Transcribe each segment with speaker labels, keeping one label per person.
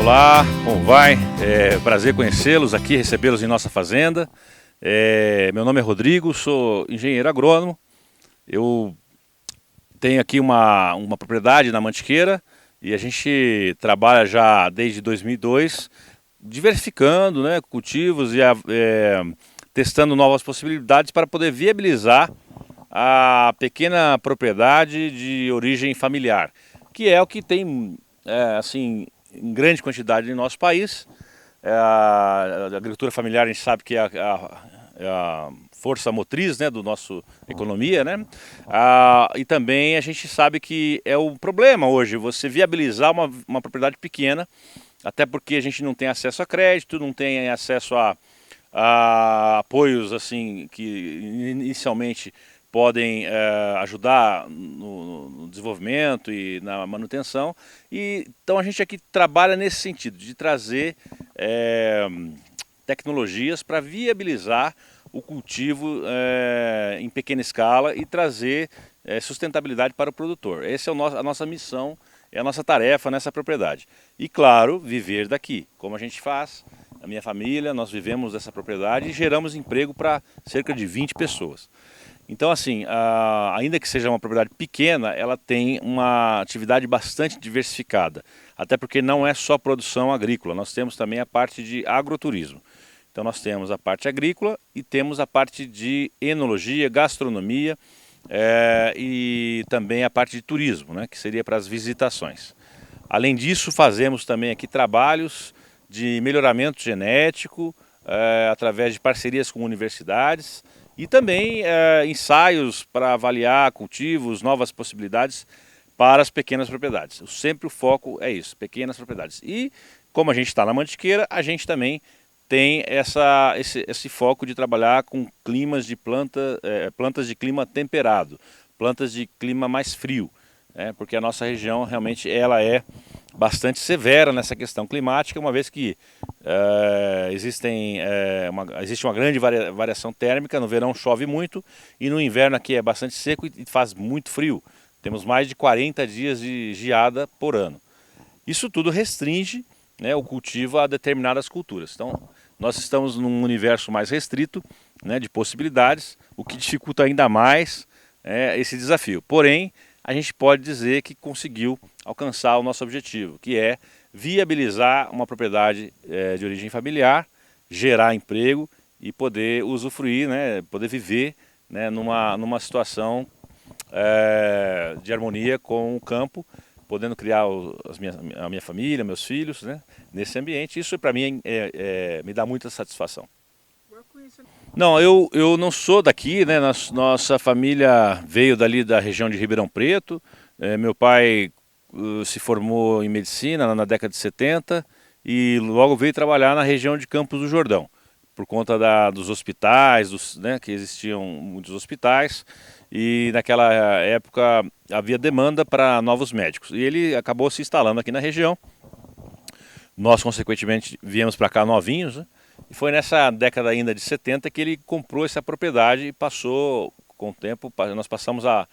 Speaker 1: Olá, como vai? Prazer conhecê-los aqui, recebê-los em nossa fazenda. Meu nome é Rodrigo, sou engenheiro agrônomo. Eu tenho aqui uma propriedade na Mantiqueira e a gente trabalha já desde 2002, diversificando, né, cultivos e testando novas possibilidades para poder viabilizar a pequena propriedade de origem familiar, que é o que tem assim, em grande quantidade no nosso país. A agricultura familiar, a gente sabe que é a força motriz, né, do nosso economia, né? E também a gente sabe que é o problema hoje, você viabilizar uma propriedade pequena, até porque a gente não tem acesso a crédito, não tem acesso a apoios assim que inicialmente podem ajudar no desenvolvimento e na manutenção. Então a gente aqui trabalha nesse sentido, de trazer tecnologias para viabilizar o cultivo em pequena escala e trazer sustentabilidade para o produtor. Essa é a nossa missão, é a nossa tarefa nessa propriedade. E claro, viver daqui, como a gente faz. A minha família, nós vivemos dessa propriedade e geramos emprego para cerca de 20 pessoas. Então assim, ainda que seja uma propriedade pequena, ela tem uma atividade bastante diversificada. Até porque não é só produção agrícola, nós temos também a parte de agroturismo. Então nós temos a parte agrícola e temos a parte de enologia, gastronomia e também a parte de turismo, né, que seria para as visitações. Além disso, fazemos também aqui trabalhos de melhoramento genético, através de parcerias com universidades e também ensaios para avaliar cultivos, novas possibilidades para as pequenas propriedades. Sempre o foco é isso, pequenas propriedades. E como a gente está na Mantiqueira, a gente também tem esse foco de trabalhar com climas de plantas de clima temperado, plantas de clima mais frio, porque a nossa região realmente ela é bastante severa nessa questão climática, uma vez que existe uma grande variação térmica. No verão chove muito e no inverno aqui é bastante seco e faz muito frio. Temos mais de 40 dias de geada por ano. Isso tudo restringe, né, o cultivo a determinadas culturas. Então nós estamos num universo mais restrito, né, de possibilidades, o que dificulta ainda mais esse desafio. Porém, a gente pode dizer que conseguiu alcançar o nosso objetivo, que é viabilizar uma propriedade de origem familiar, gerar emprego e poder usufruir, né, poder viver, né, numa situação de harmonia com o campo, podendo criar a minha família, meus filhos, né, nesse ambiente. Isso para mim me dá muita satisfação. Não, eu não sou daqui, né? Nossa família veio dali da região de Ribeirão Preto. Meu pai se formou em medicina na década de 70 e logo veio trabalhar na região de Campos do Jordão, por conta dos hospitais, né, que existiam muitos hospitais e naquela época havia demanda para novos médicos. E ele acabou se instalando aqui na região. Nós, consequentemente, viemos para cá novinhos, né? E foi nessa década ainda de 70 que ele comprou essa propriedade e passou, com o tempo, nós passava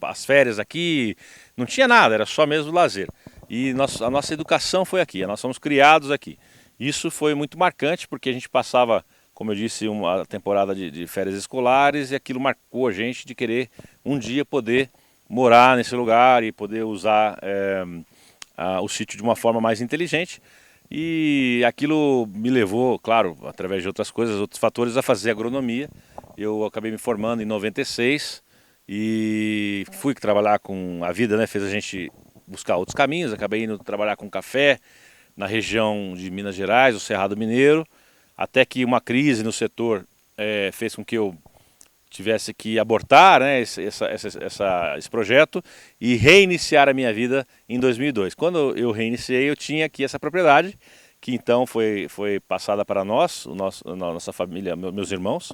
Speaker 1: as férias aqui, não tinha nada, era só mesmo lazer. E a nossa educação foi aqui, nós fomos criados aqui. Isso foi muito marcante porque a gente passava, como eu disse, uma temporada de férias escolares e aquilo marcou a gente de querer um dia poder morar nesse lugar e poder usar o sítio de uma forma mais inteligente. E aquilo me levou, claro, através de outras coisas, outros fatores, a fazer agronomia. Eu acabei me formando em 96 e fui trabalhar com a vida, né, fez a gente buscar outros caminhos. Acabei indo trabalhar com café na região de Minas Gerais, o Cerrado Mineiro, até que uma crise no setor fez com que eu tivesse que abortar, né, esse projeto e reiniciar a minha vida em 2002. Quando eu reiniciei, eu tinha aqui essa propriedade, que então foi passada para nós, nossa família, meus irmãos,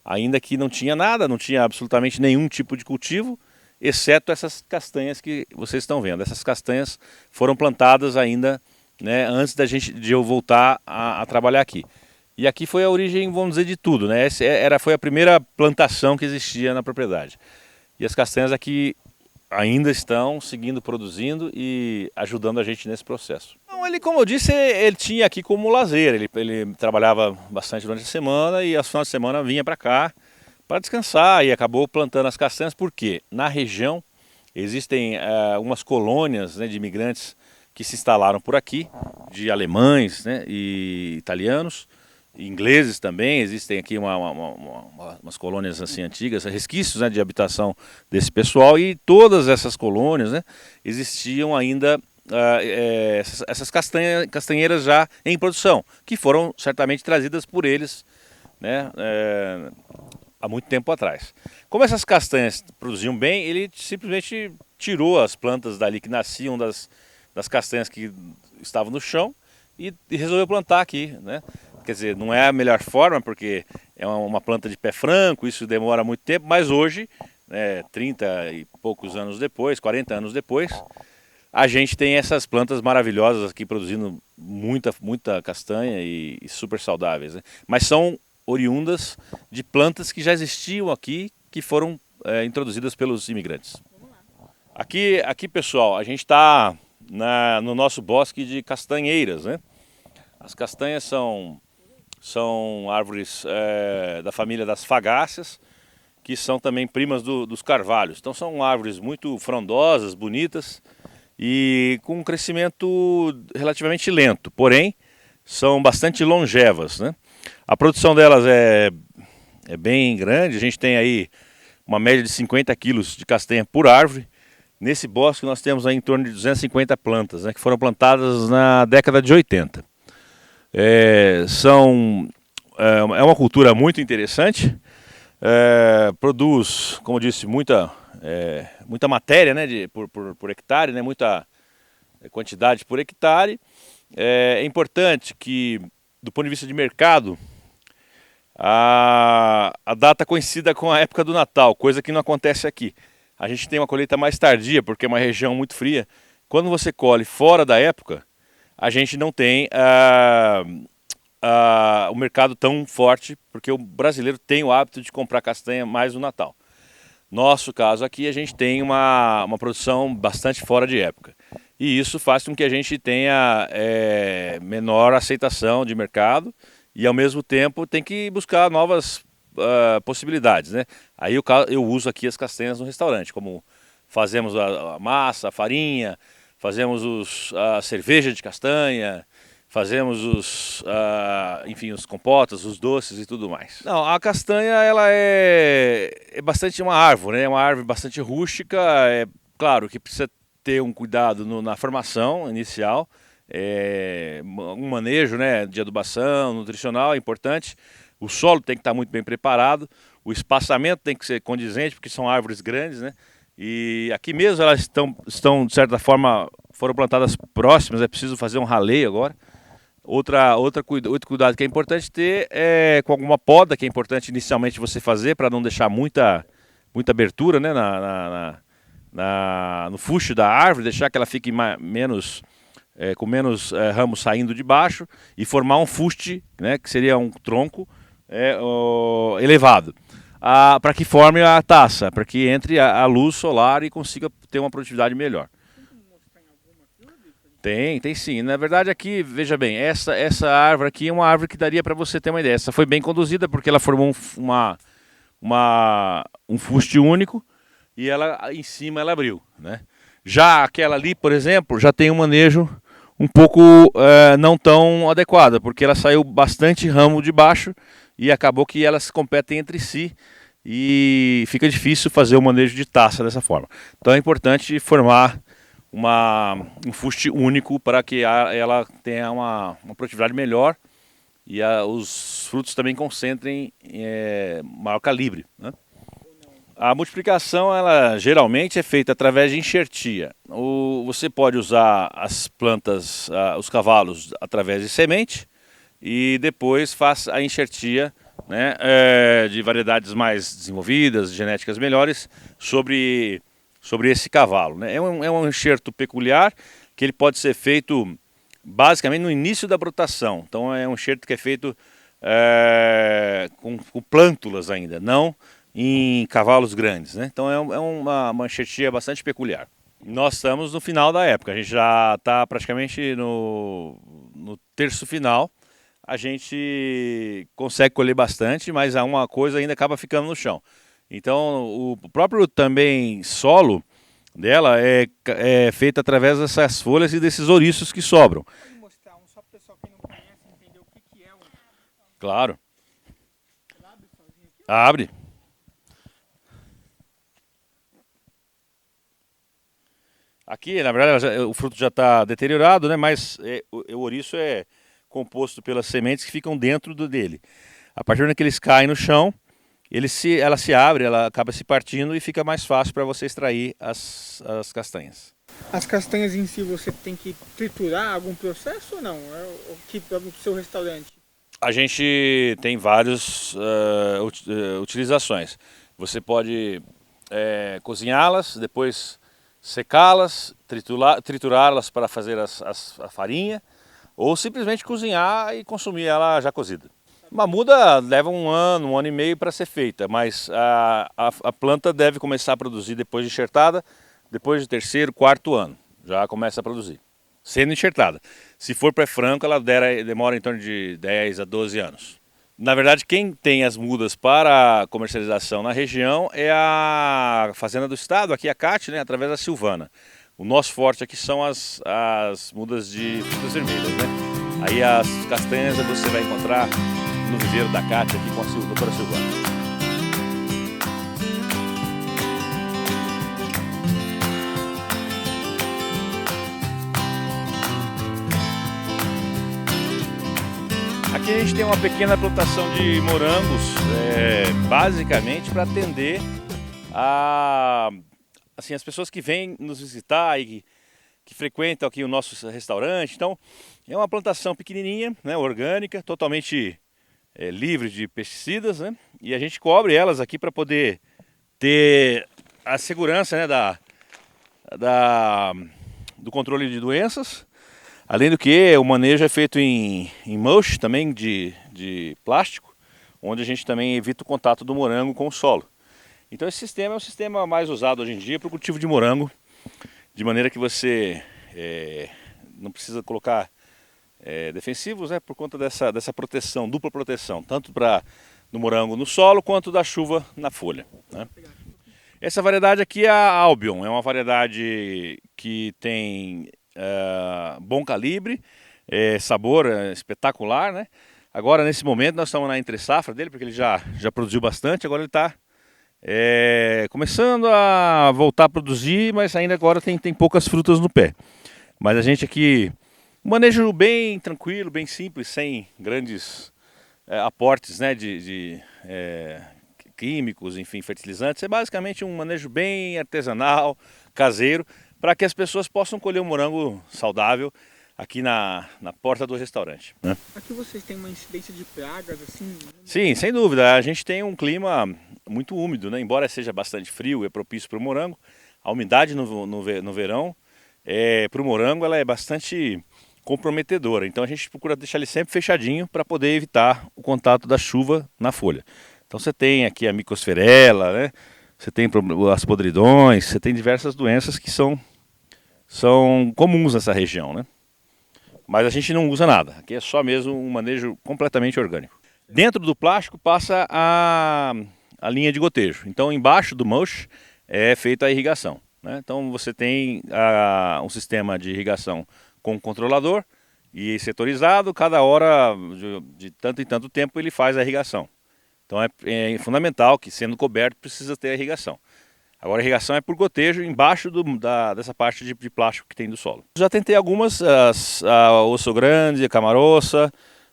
Speaker 1: ainda que não tinha nada, não tinha absolutamente nenhum tipo de cultivo, exceto essas castanhas que vocês estão vendo. Essas castanhas foram plantadas ainda, né, antes de eu voltar a trabalhar aqui. E aqui foi a origem, vamos dizer, de tudo, né? Foi a primeira plantação que existia na propriedade. E as castanhas aqui ainda estão seguindo produzindo e ajudando a gente nesse processo. Não, ele, como eu disse, ele tinha aqui como lazer. Ele trabalhava bastante durante a semana e aos finais de semana vinha para cá para descansar e acabou plantando as castanhas, porque na região existem umas colônias, né, de imigrantes que se instalaram por aqui, de alemães, né, e italianos, e ingleses também. Existem aqui umas colônias assim antigas, resquícios, né, de habitação desse pessoal, e todas essas colônias, né, existiam ainda essas castanheiras já em produção, que foram certamente trazidas por eles, né, há muito tempo atrás. Como essas castanhas produziam bem, ele simplesmente tirou as plantas dali que nasciam das castanhas que estavam no chão e resolveu plantar aqui, né? Quer dizer, não é a melhor forma, porque é uma planta de pé franco, isso demora muito tempo, mas hoje, 30 e poucos anos depois, 40 anos depois, a gente tem essas plantas maravilhosas aqui produzindo muita castanha e super saudáveis, né? Mas são oriundas de plantas que já existiam aqui, que foram introduzidas pelos imigrantes. Aqui pessoal, a gente está no nosso bosque de castanheiras, né? As castanhas são árvores da família das fagáceas, que são também primas dos carvalhos. Então são árvores muito frondosas, bonitas e com um crescimento relativamente lento, porém são bastante longevas, né? A produção delas é bem grande, a gente tem aí uma média de 50 quilos de castanha por árvore. Nesse bosque nós temos aí em torno de 250 plantas, né, que foram plantadas na década de 80. É uma cultura muito interessante, produz, como eu disse, muita matéria, né, por hectare, né, muita quantidade por hectare. É importante que, do ponto de vista de mercado, a data coincida com a época do Natal, coisa que não acontece aqui. A gente tem uma colheita mais tardia, porque é uma região muito fria. Quando você colhe fora da época, a gente não tem o mercado tão forte, porque o brasileiro tem o hábito de comprar castanha mais no Natal. Nosso caso aqui, a gente tem uma produção bastante fora de época. E isso faz com que a gente tenha menor aceitação de mercado e, ao mesmo tempo, tem que buscar novas possibilidades, né? Aí eu uso aqui as castanhas no restaurante, como fazemos a massa, a farinha, fazemos a cerveja de castanha, fazemos enfim, os compotas, os doces e tudo mais. Não, a castanha ela é bastante uma árvore, né? É uma árvore bastante rústica. É claro que precisa ter um cuidado na formação inicial, um manejo, né, de adubação, nutricional é importante. O solo tem que estar muito bem preparado, o espaçamento tem que ser condizente, porque são árvores grandes, né? E aqui mesmo elas estão de certa forma, foram plantadas próximas, é preciso fazer um raleio agora. Outro cuidado que é importante ter é com alguma poda, que é importante inicialmente você fazer, para não deixar muita abertura, né, no fuste da árvore, deixar que ela fique com menos ramos saindo de baixo e formar um fuste, né, que seria um tronco elevado, para que forme a taça, para que entre a luz solar e consiga ter uma produtividade melhor. Tem sim. Na verdade aqui, veja bem, essa árvore aqui é uma árvore que daria para você ter uma ideia. Essa foi bem conduzida porque ela formou um fuste único e ela em cima ela abriu, né? Já aquela ali, por exemplo, já tem um manejo um pouco não tão adequado, porque ela saiu bastante ramo de baixo e acabou que elas competem entre si e fica difícil fazer o manejo de taça dessa forma. Então é importante formar um fuste único para que ela tenha uma produtividade melhor e os frutos também concentrem maior calibre, né? A multiplicação ela geralmente é feita através de enxertia. Você pode usar as plantas, os cavalos, através de semente e depois faz a enxertia, né, de variedades mais desenvolvidas, genéticas melhores, sobre esse cavalo, né? É um enxerto peculiar que ele pode ser feito basicamente no início da brotação. Então é um enxerto que é feito com plântulas ainda, não em cavalos grandes, né? Então é uma enxertia bastante peculiar. Nós estamos no final da época, a gente já está praticamente no terço final. A gente consegue colher bastante, mas uma coisa ainda acaba ficando no chão. Então, o próprio também solo dela é feito através dessas folhas e desses ouriços que sobram.
Speaker 2: Pode mostrar um só para o pessoal que não conhece entender o que é um.
Speaker 1: Claro,
Speaker 2: Ele abre sozinho aqui?
Speaker 1: abre. Aqui, na verdade, o fruto já está deteriorado, né? Mas o ouriço é composto pelas sementes que ficam dentro dele. A partir do momento que eles caem no chão, ela se abre, ela acaba se partindo e fica mais fácil para você extrair as castanhas.
Speaker 2: As castanhas em si você tem que triturar algum processo ou não? É o que para o seu restaurante?
Speaker 1: A gente tem várias utilizações. Você pode cozinhá-las, depois secá-las, triturá-las para fazer a farinha, ou simplesmente cozinhar e consumir ela já cozida. Uma muda leva um ano e meio para ser feita, mas a planta deve começar a produzir depois de enxertada, depois do terceiro, quarto ano, já começa a produzir, sendo enxertada. Se for pré-franco, ela demora em torno de 10 a 12 anos. Na verdade, quem tem as mudas para comercialização na região é a Fazenda do Estado, aqui a CAT, né, através da Silvana. O nosso forte aqui são as mudas de frutas vermelhas, né? Aí as castanhas você vai encontrar no viveiro da CAT aqui com a doutora Silvana. Aqui a gente tem uma pequena plantação de morangos, basicamente para atender assim, as pessoas que vêm nos visitar e que frequentam aqui o nosso restaurante. Então, é uma plantação pequenininha, né, orgânica, totalmente livre de pesticidas, né? E a gente cobre elas aqui para poder ter a segurança, né, do controle de doenças. Além do que, o manejo é feito em mulch também de plástico, onde a gente também evita o contato do morango com o solo. Então esse sistema é o sistema mais usado hoje em dia para o cultivo de morango, de maneira que você não precisa colocar defensivos, né, por conta dessa proteção, dupla proteção, tanto do morango no solo quanto da chuva na folha, né? Essa variedade aqui é a Albion, é uma variedade que tem bom calibre, sabor espetacular, né? Agora nesse momento nós estamos na entre safra dele, porque ele já produziu bastante, agora ele está começando a voltar a produzir, mas ainda agora tem poucas frutas no pé. Mas a gente aqui, um manejo bem tranquilo, bem simples, sem grandes aportes, né, de químicos, enfim, fertilizantes. É basicamente um manejo bem artesanal, caseiro, para que as pessoas possam colher um morango saudável aqui na porta do restaurante, né?
Speaker 2: Aqui vocês têm uma incidência de pragas assim?
Speaker 1: Sim, sem dúvida. A gente tem um clima muito úmido, né? Embora seja bastante frio, é propício para o morango. A umidade no verão, para o morango, ela é bastante comprometedora. Então a gente procura deixar ele sempre fechadinho para poder evitar o contato da chuva na folha. Então você tem aqui a micosferela, né? Você tem as podridões, você tem diversas doenças que são comuns nessa região, né? Mas a gente não usa nada, aqui é só mesmo um manejo completamente orgânico. Dentro do plástico passa a linha de gotejo, então embaixo do mulch é feita a irrigação, né? Então você tem um sistema de irrigação com controlador e setorizado, cada hora, de tanto em tanto tempo, ele faz a irrigação. Então é fundamental que, sendo coberto, precisa ter a irrigação. Agora a irrigação é por gotejo embaixo dessa parte de plástico que tem do solo. Já tentei algumas, a Osso Grande, a Camarossa,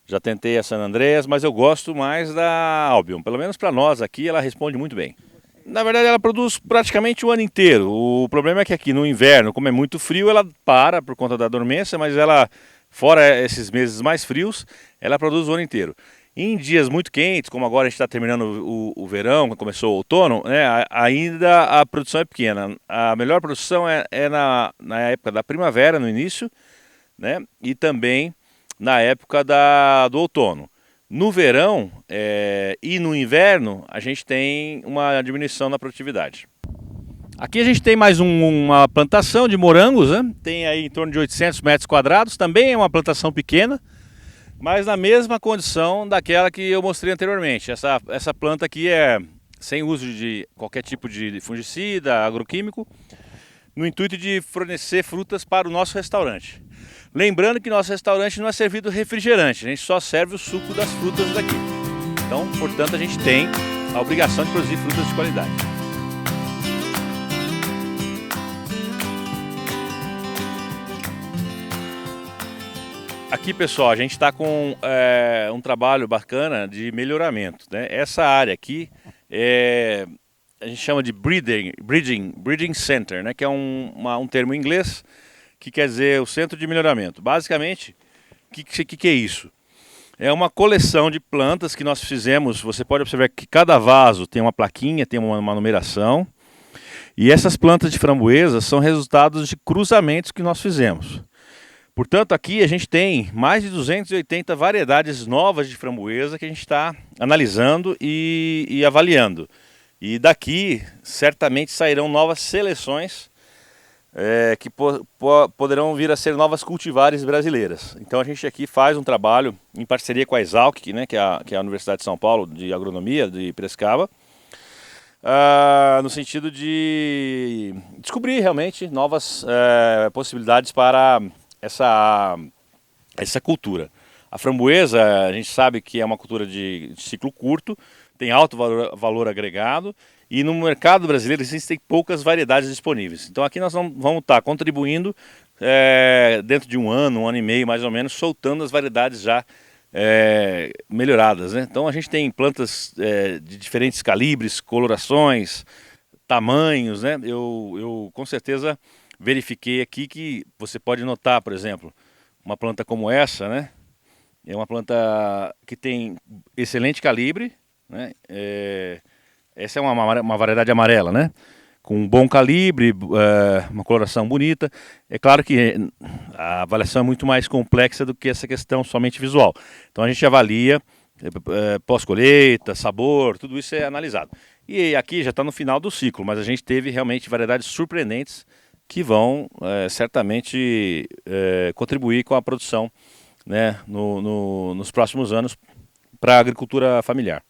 Speaker 1: já tentei a San Andreas, mas eu gosto mais da Albion. Pelo menos para nós aqui ela responde muito bem. Na verdade ela produz praticamente o ano inteiro. O problema é que aqui no inverno, como é muito frio, ela para por conta da dormência, mas ela, fora esses meses mais frios, ela produz o ano inteiro. Em dias muito quentes, como agora a gente está terminando o verão, começou o outono, né, ainda a produção é pequena. A melhor produção é na época da primavera, no início, né, e também na época do outono. No verão e no inverno, a gente tem uma diminuição na produtividade. Aqui a gente tem mais uma plantação de morangos, né? Tem aí em torno de 800 metros quadrados, também é uma plantação pequena, mas na mesma condição daquela que eu mostrei anteriormente. Essa planta aqui é sem uso de qualquer tipo de fungicida, agroquímico, no intuito de fornecer frutas para o nosso restaurante. Lembrando que nosso restaurante não é servido refrigerante, a gente só serve o suco das frutas daqui. Então, portanto, a gente tem a obrigação de produzir frutas de qualidade. Aqui, pessoal, a gente está com um trabalho bacana de melhoramento, né? Essa área aqui a gente chama de Breeding Center, né? Que é um termo em inglês que quer dizer o centro de melhoramento. Basicamente, o que é isso? É uma coleção de plantas que nós fizemos. Você pode observar que cada vaso tem uma plaquinha, tem uma numeração. E essas plantas de framboesa são resultados de cruzamentos que nós fizemos. Portanto, aqui a gente tem mais de 280 variedades novas de framboesa que a gente está analisando e avaliando. E daqui certamente sairão novas seleções que poderão vir a ser novas cultivares brasileiras. Então a gente aqui faz um trabalho em parceria com a Exalc, né, que é a Universidade de São Paulo de Agronomia de Piracicaba, no sentido de descobrir realmente novas possibilidades para essa cultura. A framboesa, a gente sabe que é uma cultura de ciclo curto, tem alto valor agregado e no mercado brasileiro existem poucas variedades disponíveis. Então aqui nós vamos estar contribuindo dentro de um ano e meio mais ou menos, soltando as variedades já melhoradas, né? Então a gente tem plantas de diferentes calibres, colorações, tamanhos, né? Eu com certeza verifiquei aqui que você pode notar, por exemplo, uma planta como essa, né? É uma planta que tem excelente calibre, né? Essa é uma variedade amarela, né? Com um bom calibre, uma coloração bonita. É claro que a avaliação é muito mais complexa do que essa questão somente visual. Então a gente avalia pós-colheita, sabor, tudo isso é analisado. E aqui já está no final do ciclo, mas a gente teve realmente variedades surpreendentes que vão certamente contribuir com a produção, né, nos próximos anos para a agricultura familiar.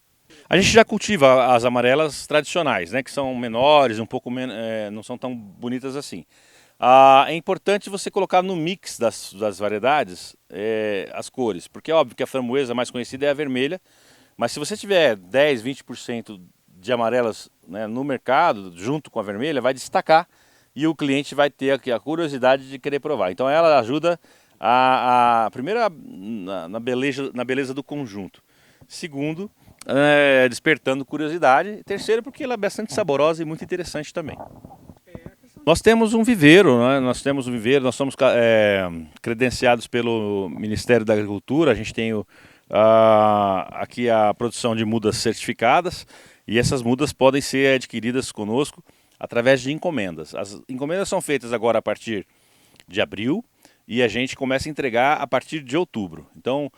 Speaker 1: A gente já cultiva as amarelas tradicionais, né, que são menores, um pouco não são tão bonitas assim. É importante você colocar no mix das variedades as cores, porque é óbvio que a framboesa mais conhecida é a vermelha, mas se você tiver 10, 20% de amarelas, né, no mercado, junto com a vermelha, vai destacar e o cliente vai ter a curiosidade de querer provar. Então ela ajuda primeiro na beleza do conjunto. Segundo, despertando curiosidade. Terceiro, porque ela é bastante saborosa e muito interessante também. Nós temos um viveiro, né? Nós somos credenciados pelo Ministério da Agricultura, a gente tem aqui a produção de mudas certificadas e essas mudas podem ser adquiridas conosco através de encomendas. As encomendas são feitas agora a partir de abril e a gente começa a entregar a partir de outubro. Então,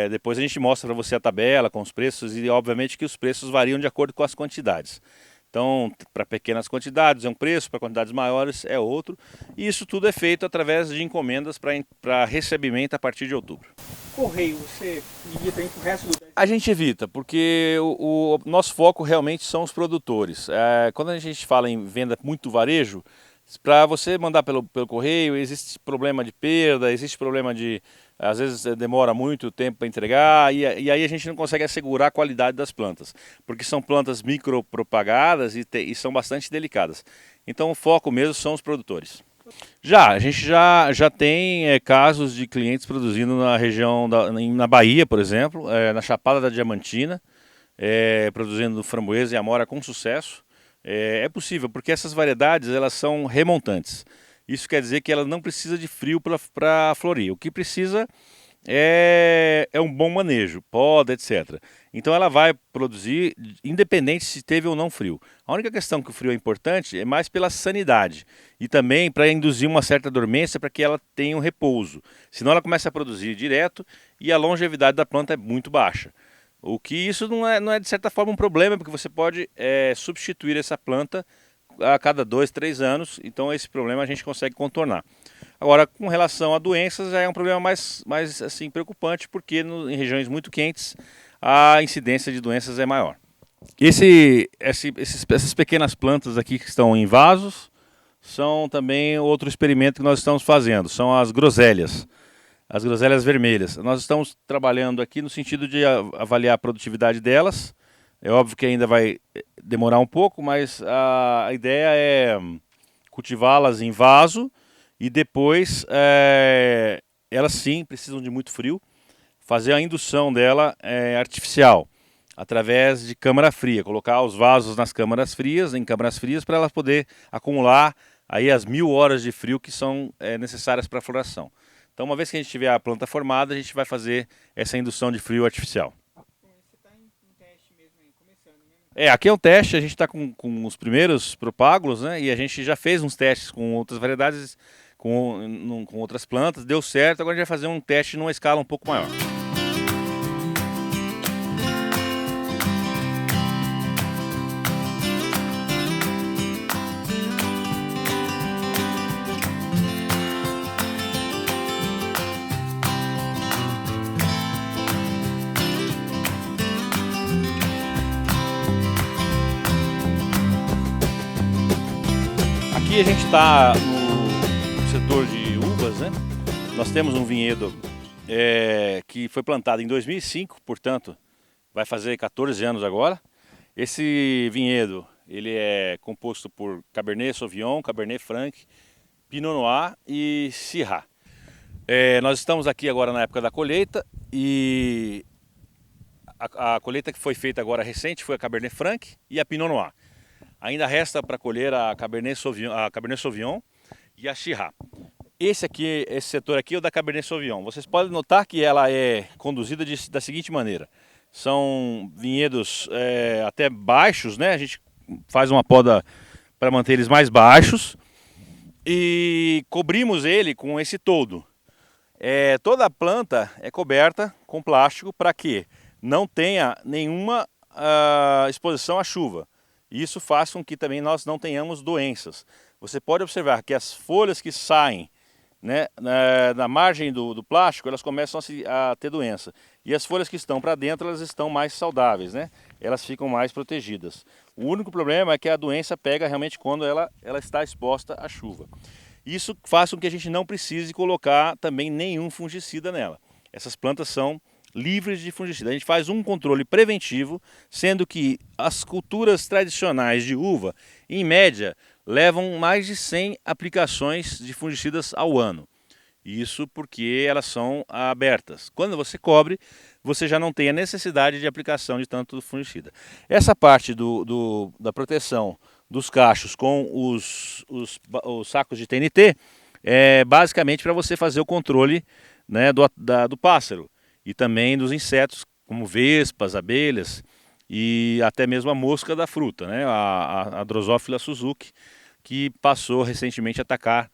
Speaker 1: depois a gente mostra para você a tabela com os preços e obviamente que os preços variam de acordo com as quantidades. Então, para pequenas quantidades é um preço, para quantidades maiores é outro. E isso tudo é feito através de encomendas para recebimento a partir de outubro.
Speaker 2: Correio, você evita aí pro resto do Brasil?
Speaker 1: A gente evita, porque o nosso foco realmente são os produtores. Quando a gente fala em venda muito varejo, para você mandar pelo correio, existe problema de perda, existe problema de... Às vezes demora muito tempo para entregar e aí a gente não consegue assegurar a qualidade das plantas, porque são plantas micropropagadas e são bastante delicadas. Então o foco mesmo são os produtores. A gente já tem casos de clientes produzindo na região, na Bahia, por exemplo, na Chapada da Diamantina, produzindo framboesa e amora com sucesso. É possível, porque essas variedades elas são remontantes. Isso quer dizer que ela não precisa de frio para florir. O que precisa é um bom manejo, poda, etc. Então ela vai produzir independente se teve ou não frio. A única questão que o frio é importante é mais pela sanidade e também para induzir uma certa dormência para que ela tenha um repouso. Senão ela começa a produzir direto e a longevidade da planta é muito baixa. O que isso não é de certa forma um problema, porque você pode substituir essa planta a cada 2, 3 anos, então esse problema a gente consegue contornar. Agora, com relação a doenças, já é um problema mais assim, preocupante, porque em regiões muito quentes a incidência de doenças é maior. Essas pequenas plantas aqui que estão em vasos são também outro experimento que nós estamos fazendo, são as grosélias vermelhas. Nós estamos trabalhando aqui no sentido de avaliar a produtividade delas. É óbvio que ainda vai demorar um pouco, mas a ideia é cultivá-las em vaso e depois elas sim precisam de muito frio, fazer a indução dela artificial, através de câmara fria, colocar os vasos em câmaras frias, para elas poder acumular aí as 1000 horas de frio que são necessárias para a floração. Então, uma vez que a gente tiver a planta formada, a gente vai fazer essa indução de frio artificial.
Speaker 2: Você está em teste mesmo aí, começando, né?
Speaker 1: Aqui é um teste, a gente está com os primeiros propágulos, né? E a gente já fez uns testes com outras variedades, com outras plantas, deu certo, agora a gente vai fazer um teste numa escala um pouco maior. Aqui a gente está no setor de uvas, né? Nós temos um vinhedo que foi plantado em 2005, portanto vai fazer 14 anos agora. Esse vinhedo ele é composto por Cabernet Sauvignon, Cabernet Franc, Pinot Noir e Syrah. Nós estamos aqui agora na época da colheita e a colheita que foi feita agora recente foi a Cabernet Franc e a Pinot Noir. Ainda resta para colher a Cabernet Sauvignon e a Syrah. Esse setor aqui é o da Cabernet Sauvignon. Vocês podem notar que ela é conduzida da seguinte maneira. São vinhedos até baixos, né? A gente faz uma poda para manter eles mais baixos e cobrimos ele com esse toldo. Toda a planta é coberta com plástico para que não tenha nenhuma exposição à chuva. Isso faz com que também nós não tenhamos doenças. Você pode observar que as folhas que saem, né, na margem do plástico, elas começam a ter doença. E as folhas que estão para dentro, elas estão mais saudáveis, né? Elas ficam mais protegidas. O único problema é que a doença pega realmente quando ela está exposta à chuva. Isso faz com que a gente não precise colocar também nenhum fungicida nela. Essas plantas são livres de fungicida. A gente faz um controle preventivo, sendo que as culturas tradicionais de uva, em média, levam mais de 100 aplicações de fungicidas ao ano. Isso porque elas são abertas. Quando você cobre, você já não tem a necessidade de aplicação de tanto fungicida. Essa parte da proteção dos cachos com os sacos de TNT é basicamente para você fazer o controle, né, do pássaro. E também dos insetos, como vespas, abelhas e até mesmo a mosca da fruta, né? a Drosophila Suzuki, que passou recentemente a atacar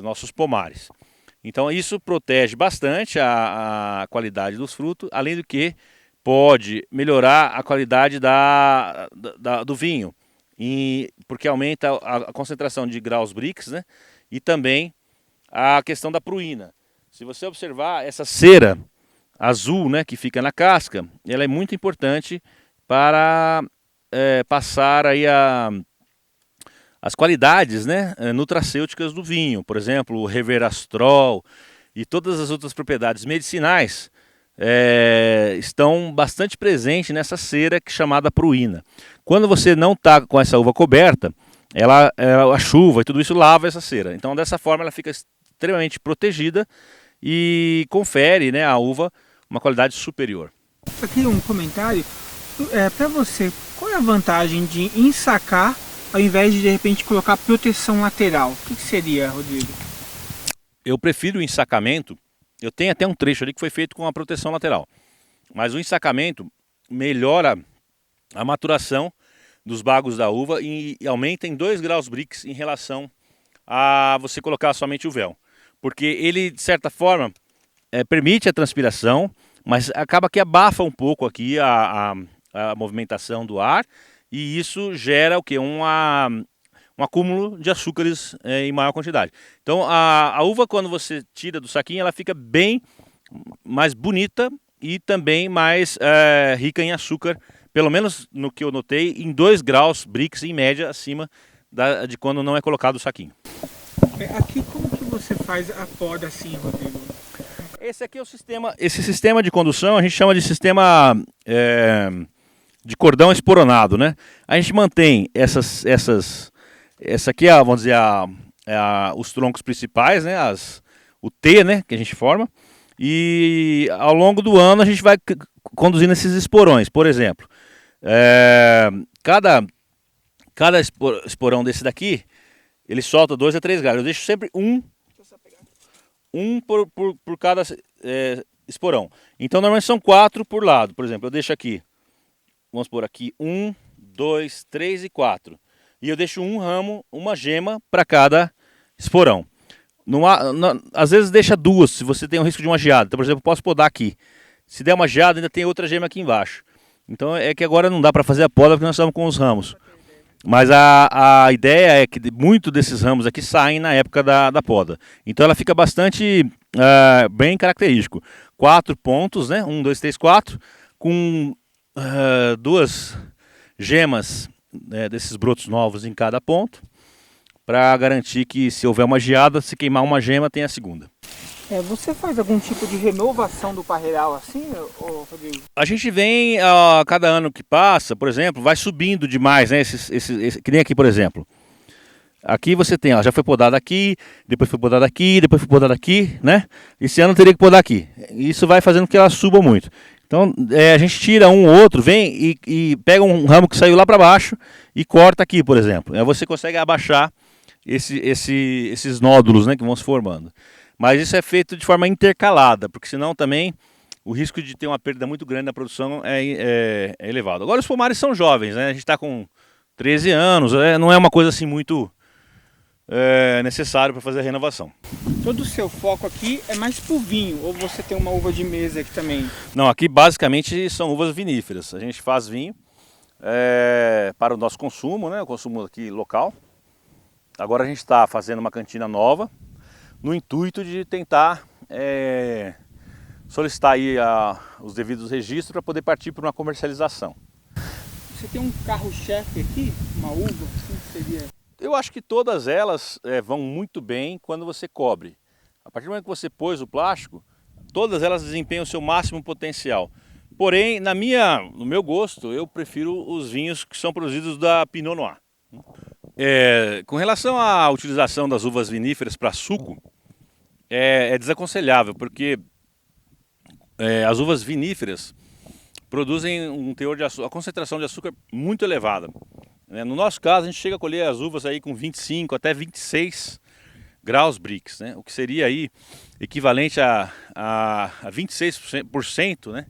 Speaker 1: nossos pomares. Então isso protege bastante a qualidade dos frutos, além do que pode melhorar a qualidade do vinho, porque aumenta a concentração de graus Brix, né? E também a questão da pruína. Se você observar essa cera azul, né, que fica na casca, ela é muito importante para passar aí as qualidades, né, nutracêuticas do vinho. Por exemplo, o resveratrol e todas as outras propriedades medicinais estão bastante presentes nessa cera chamada pruína. Quando você não está com essa uva coberta, a chuva e tudo isso lava essa cera. Então dessa forma ela fica extremamente protegida e confere, né, à uva uma qualidade superior.
Speaker 2: Aqui um comentário. Para você, qual é a vantagem de ensacar ao invés de repente colocar proteção lateral? O que seria, Rodrigo?
Speaker 1: Eu prefiro o ensacamento. Eu tenho até um trecho ali que foi feito com a proteção lateral. Mas o ensacamento melhora a maturação dos bagos da uva e aumenta em 2 graus Brix em relação a você colocar somente o véu. Porque ele, de certa forma, permite a transpiração, mas acaba que abafa um pouco aqui a movimentação do ar e isso gera o quê? Um acúmulo de açúcares em maior quantidade. Então a uva, quando você tira do saquinho, ela fica bem mais bonita e também mais rica em açúcar, pelo menos no que eu notei, em 2 graus Brix em média acima de quando não é colocado o saquinho.
Speaker 2: Aqui como que você faz a poda assim, Rodrigo?
Speaker 1: Esse aqui é o sistema, esse sistema de condução a gente chama de sistema de cordão esporonado, né? A gente mantém essa aqui é, vamos dizer, os troncos principais, né? O T, né? Que a gente forma. E ao longo do ano a gente vai conduzindo esses esporões. Por exemplo, cada esporão desse daqui, ele solta 2 a 3 galhos. Eu deixo sempre um por cada esporão. Então normalmente são 4 por lado. Por exemplo, eu deixo aqui, vamos por aqui, 1, 2, 3 e 4. E eu deixo um ramo, uma gema para cada esporão. Às vezes deixa 2, se você tem o risco de uma geada. Então, por exemplo, eu posso podar aqui. Se der uma geada, ainda tem outra gema aqui embaixo. Então é que agora não dá para fazer a poda porque nós estamos com os ramos. Mas a ideia é que muito desses ramos aqui saem na época da poda. Então ela fica bastante bem característico. 4 pontos, né? 1, 2, 3, 4, com 2 gemas desses brotos novos em cada ponto, para garantir que se houver uma geada, se queimar uma gema, tem a segunda.
Speaker 2: Você faz algum tipo de renovação do parreiral assim, Rodrigo?
Speaker 1: A gente vem, a cada ano que passa, por exemplo, vai subindo demais, né? Que nem aqui, por exemplo. Aqui você tem, ó, já foi podado aqui, depois foi podado aqui, depois foi podado aqui, né? Esse ano teria que podar aqui. Isso vai fazendo com que ela suba muito. Então a gente tira um ou outro, vem e pega um ramo que saiu lá para baixo e corta aqui, por exemplo. Aí você consegue abaixar esses nódulos, né, que vão se formando. Mas isso é feito de forma intercalada, porque senão também o risco de ter uma perda muito grande na produção é elevado. Agora os pomares são jovens, né? A gente está com 13 anos, não é uma coisa assim muito necessário para fazer a renovação.
Speaker 2: Todo o seu foco aqui é mais pro vinho, ou você tem uma uva de mesa aqui também?
Speaker 1: Não, aqui basicamente são uvas viníferas. A gente faz vinho para o nosso consumo, né? O consumo aqui local. Agora a gente está fazendo uma cantina nova, no intuito de tentar solicitar aí os devidos registros para poder partir para uma comercialização.
Speaker 2: Você tem um carro-chefe aqui, uma uva, assim que seria?
Speaker 1: Eu acho que todas elas vão muito bem quando você cobre. A partir do momento que você pôs o plástico, todas elas desempenham o seu máximo potencial. Porém, no meu gosto, eu prefiro os vinhos que são produzidos da Pinot Noir. Com relação à utilização das uvas viníferas para suco, é desaconselhável, porque as uvas viníferas produzem um teor de açúcar, a concentração de açúcar muito elevada. No nosso caso, a gente chega a colher as uvas aí com 25 até 26 graus Brix, né? O que seria aí equivalente a 26%, né,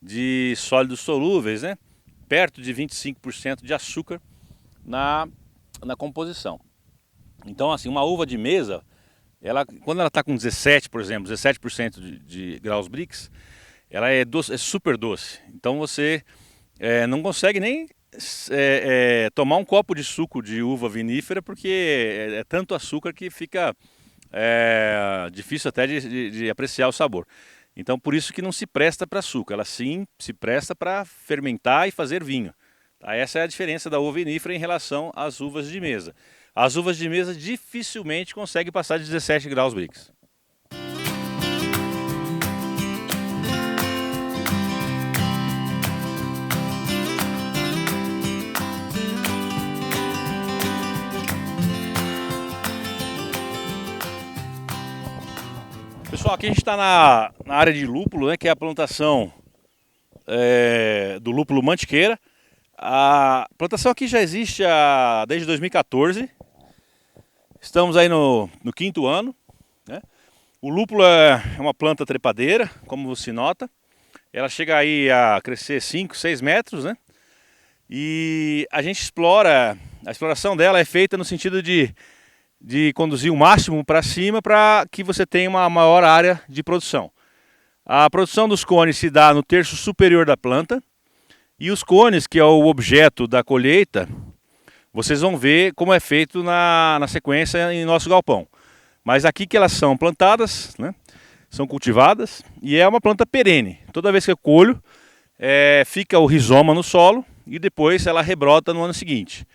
Speaker 1: de sólidos solúveis, né? Perto de 25% de açúcar na composição. Então, assim, uma uva de mesa, quando ela está com 17, por exemplo, 17% de graus Brix, ela é super doce. Então você não consegue nem tomar um copo de suco de uva vinífera, porque é tanto açúcar que fica difícil até de apreciar o sabor. Então por isso que não se presta para suco, ela sim se presta para fermentar e fazer vinho. Tá? Essa é a diferença da uva vinífera em relação às uvas de mesa. As uvas de mesa dificilmente conseguem passar de 17 graus Brix. Pessoal, aqui a gente está na área de lúpulo, né, que é a plantação do lúpulo Mantiqueira. A plantação aqui já existe desde 2014. Estamos aí no 5º ano, né? O lúpulo é uma planta trepadeira, como se nota. Ela chega aí a crescer 5, 6 metros, né? E a gente a exploração dela é feita no sentido de conduzir o máximo para cima para que você tenha uma maior área de produção. A produção dos cones se dá no terço superior da planta E os cones, que é o objeto da colheita, vocês vão ver como é feito na sequência em nosso galpão. Mas aqui que elas são plantadas, né, são cultivadas e é uma planta perene. Toda vez que eu colho, fica o rizoma no solo e depois ela rebrota no ano seguinte.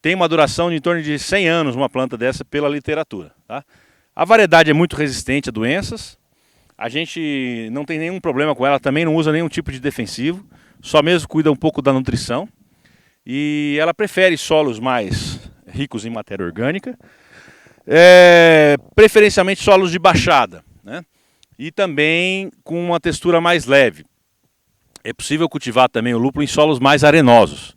Speaker 1: Tem uma duração de em torno de 100 anos uma planta dessa pela literatura. Tá? A variedade é muito resistente a doenças. A gente não tem nenhum problema com ela, também não usa nenhum tipo de defensivo, só mesmo cuida um pouco da nutrição. E ela prefere solos mais ricos em matéria orgânica, preferencialmente solos de baixada, né? E também com uma textura mais leve. É possível cultivar também o lúpulo em solos mais arenosos.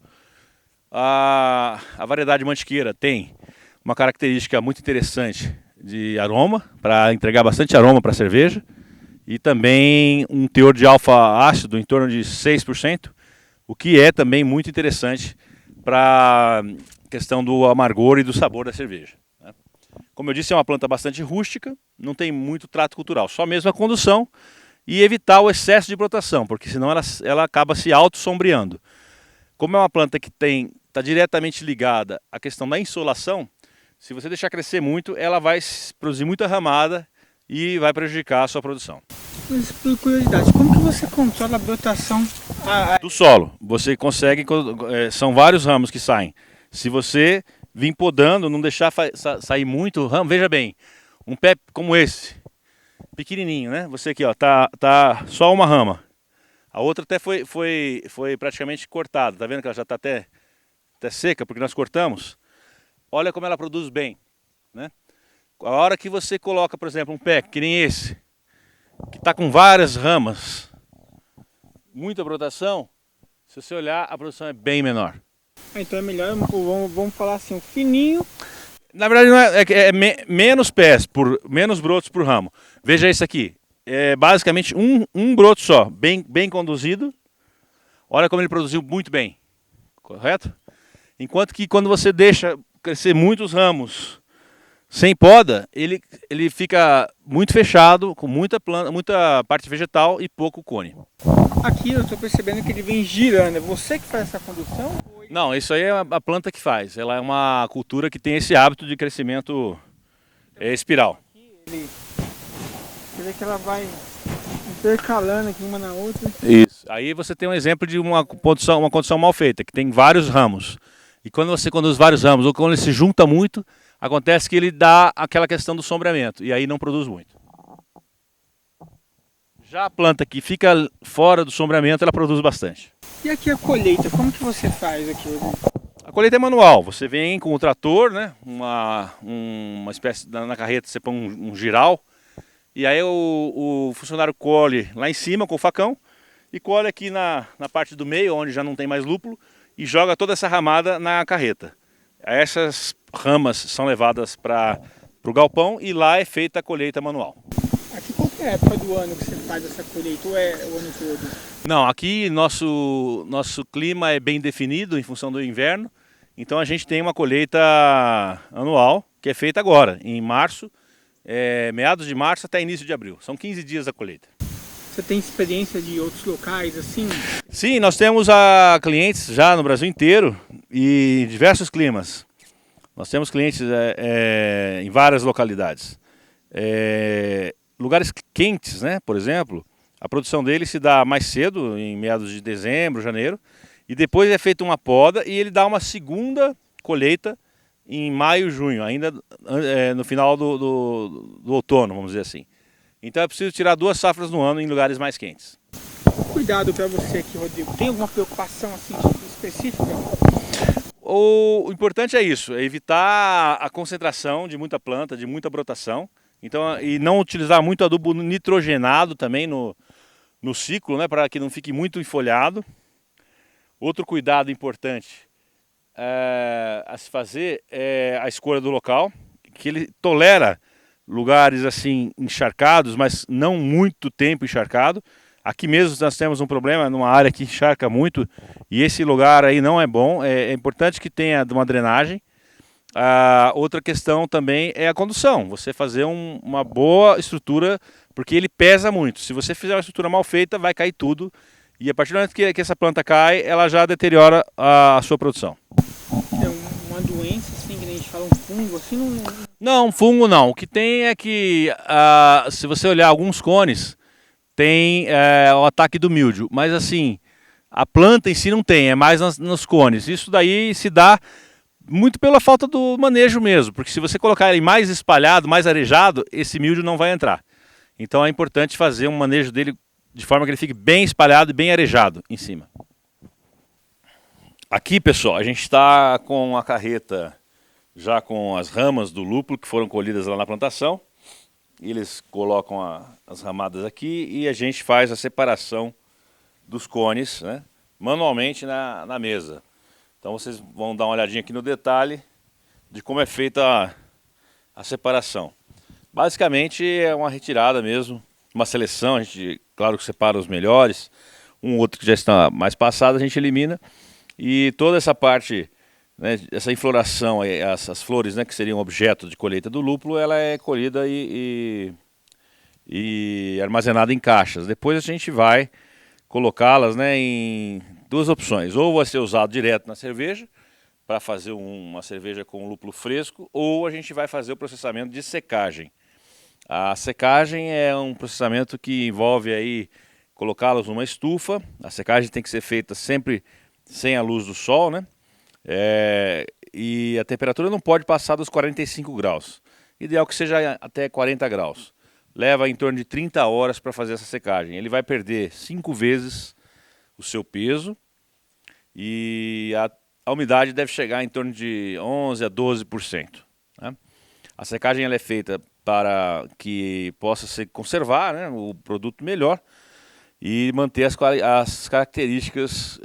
Speaker 1: A variedade mantiqueira tem uma característica muito interessante de aroma, para entregar bastante aroma para a cerveja, e também um teor de alfa-ácido em torno de 6%, o que é também muito interessante para a questão do amargor e do sabor da cerveja. Como eu disse, é uma planta bastante rústica, não tem muito trato cultural, só mesmo a condução e evitar o excesso de brotação, porque senão ela acaba se auto-sombreando. Como é uma planta que está diretamente ligada à questão da insolação, se você deixar crescer muito, ela vai produzir muita ramada e vai prejudicar a sua produção.
Speaker 2: Mas por curiosidade, como que você controla a brotação
Speaker 1: do solo? Você consegue, são vários ramos que saem. Se você vir podando, não deixar sair muito ramo, veja bem, um pé como esse, pequenininho, né? Você aqui, ó, tá só uma rama. A outra até foi praticamente cortada, tá vendo que ela já está até seca, porque nós cortamos. Olha como ela produz bem, né? A hora que você coloca, por exemplo, um pé que nem esse, que está com várias ramas, muita brotação, se você olhar, a produção é bem menor.
Speaker 2: Então é melhor, vamos falar assim, o fininho.
Speaker 1: Na verdade não menos pés, menos brotos por ramo. Veja isso aqui, é basicamente um broto só, bem conduzido. Olha como ele produziu muito bem, correto? Enquanto que quando você deixa crescer muitos ramos sem poda, ele fica muito fechado, com muita parte vegetal e pouco cone.
Speaker 2: Aqui eu estou percebendo que ele vem girando. É você que faz essa condução?
Speaker 1: Não, isso aí é a planta que faz. Ela é uma cultura que tem esse hábito de crescimento espiral.
Speaker 2: Você vê que ela vai intercalando aqui uma na outra.
Speaker 1: Isso. Aí você tem um exemplo de uma condução mal feita, que tem vários ramos. E quando você conduz vários ramos, ou quando ele se junta muito, acontece que ele dá aquela questão do sombreamento, e aí não produz muito. Já a planta que fica fora do sombreamento, ela produz bastante.
Speaker 2: E aqui a colheita, como que você faz aqui?
Speaker 1: A colheita é manual, você vem com o trator, né? Uma espécie, na carreta você põe um giral, e aí o funcionário colhe lá em cima com o facão, e colhe aqui na parte do meio, onde já não tem mais lúpulo, e joga toda essa ramada na carreta. Essas ramas são levadas para o galpão e lá é feita a colheita manual.
Speaker 2: Aqui qual que é a época do ano que você faz essa colheita ou é o ano todo?
Speaker 1: Não, aqui nosso clima é bem definido em função do inverno, então a gente tem uma colheita anual que é feita agora, em março, meados de março até início de abril. São 15 dias a colheita.
Speaker 2: Você tem experiência de outros locais assim?
Speaker 1: Sim, nós temos clientes já no Brasil inteiro e em diversos climas. Nós temos clientes em várias localidades. Lugares quentes, né? Por exemplo, a produção dele se dá mais cedo, em meados de dezembro, janeiro, e depois é feita uma poda e ele dá uma segunda colheita em maio, junho, ainda no final do outono, vamos dizer assim. Então é preciso tirar 2 safras no ano em lugares mais quentes.
Speaker 2: Cuidado para você aqui, Rodrigo. Tem alguma preocupação assim específica?
Speaker 1: O importante é isso, é evitar a concentração de muita planta, de muita brotação. Então, e não utilizar muito adubo nitrogenado também no ciclo, né, para que não fique muito enfolhado. Outro cuidado importante a se fazer é a escolha do local, que ele tolera lugares assim encharcados, mas não muito tempo encharcado. Aqui mesmo nós temos um problema numa área que encharca muito e esse lugar aí não é bom. É importante que tenha uma drenagem. Outra questão também é a condução. Você fazer uma boa estrutura, porque ele pesa muito. Se você fizer uma estrutura mal feita, vai cair tudo E a partir do momento que essa planta cai, ela já deteriora a sua produção.
Speaker 2: É uma doença, assim, que a gente fala, um fungo, assim, não...
Speaker 1: Não, fungo não. O que tem é que, se você olhar alguns cones, tem o ataque do míldio. Mas assim, a planta em si não tem, é mais nos cones. Isso daí se dá muito pela falta do manejo mesmo. Porque se você colocar ele mais espalhado, mais arejado, esse míldio não vai entrar. Então é importante fazer um manejo dele de forma que ele fique bem espalhado e bem arejado em cima. Aqui, pessoal, a gente está com a carreta já com as ramas do lúpulo que foram colhidas lá na plantação. Eles colocam as ramadas aqui e a gente faz a separação dos cones, né, manualmente na mesa. Então vocês vão dar uma olhadinha aqui no detalhe de como é feita a separação. Basicamente é uma retirada mesmo, uma seleção, a gente, claro que separa os melhores, um outro que já está mais passado a gente elimina, e toda essa parte, né, essa infloração, essas flores, né, que seriam objeto de colheita do lúpulo, ela é colhida e armazenada em caixas. Depois a gente vai colocá-las, né, em duas opções, ou vai ser usado direto na cerveja, para fazer uma cerveja com lúpulo fresco, ou a gente vai fazer o processamento de secagem. A secagem é um processamento que envolve aí colocá-los numa estufa. A secagem tem que ser feita sempre sem a luz do sol, né? E a temperatura não pode passar dos 45 graus. Ideal que seja até 40 graus. Leva em torno de 30 horas para fazer essa secagem. Ele vai perder 5 vezes o seu peso e a umidade deve chegar em torno de 11 a 12%. Né? A secagem ela é feita para que possa se conservar, né, o produto melhor e manter as características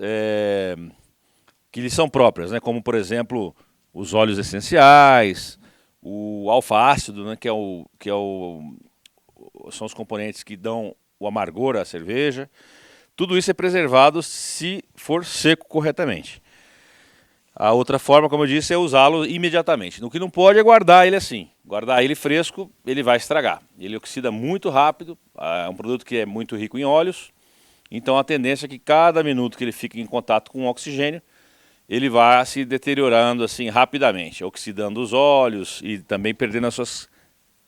Speaker 1: que lhe são próprias, né, como por exemplo os óleos essenciais, o alfa-ácido, né, são os componentes que dão o amargor à cerveja. Tudo isso é preservado se for seco corretamente. A outra forma, como eu disse, é usá-lo imediatamente. O que não pode é guardar ele assim. Guardar ele fresco, ele vai estragar. Ele oxida muito rápido, é um produto que é muito rico em óleos. Então a tendência é que cada minuto que ele fica em contato com o oxigênio, ele vai se deteriorando assim rapidamente, oxidando os óleos e também perdendo as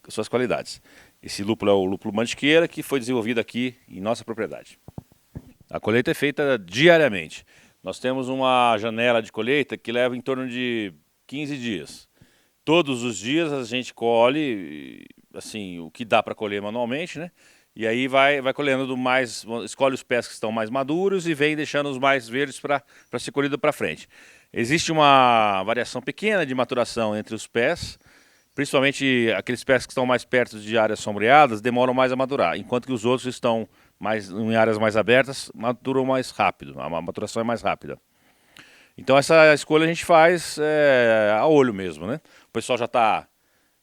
Speaker 1: suas qualidades. Esse lúpulo é o lúpulo Mantiqueira, que foi desenvolvido aqui em nossa propriedade. A colheita é feita diariamente. Nós temos uma janela de colheita que leva em torno de 15 dias. Todos os dias a gente colhe assim, o que dá para colher manualmente, né? E aí vai colhendo escolhe os pés que estão mais maduros e vem deixando os mais verdes para ser colhido para frente. Existe uma variação pequena de maturação entre os pés, principalmente aqueles pés que estão mais perto de áreas sombreadas demoram mais a madurar, enquanto que os outros estão em áreas mais abertas, maturam mais rápido, a maturação é mais rápida. Então essa escolha a gente faz a olho mesmo, né? O pessoal já está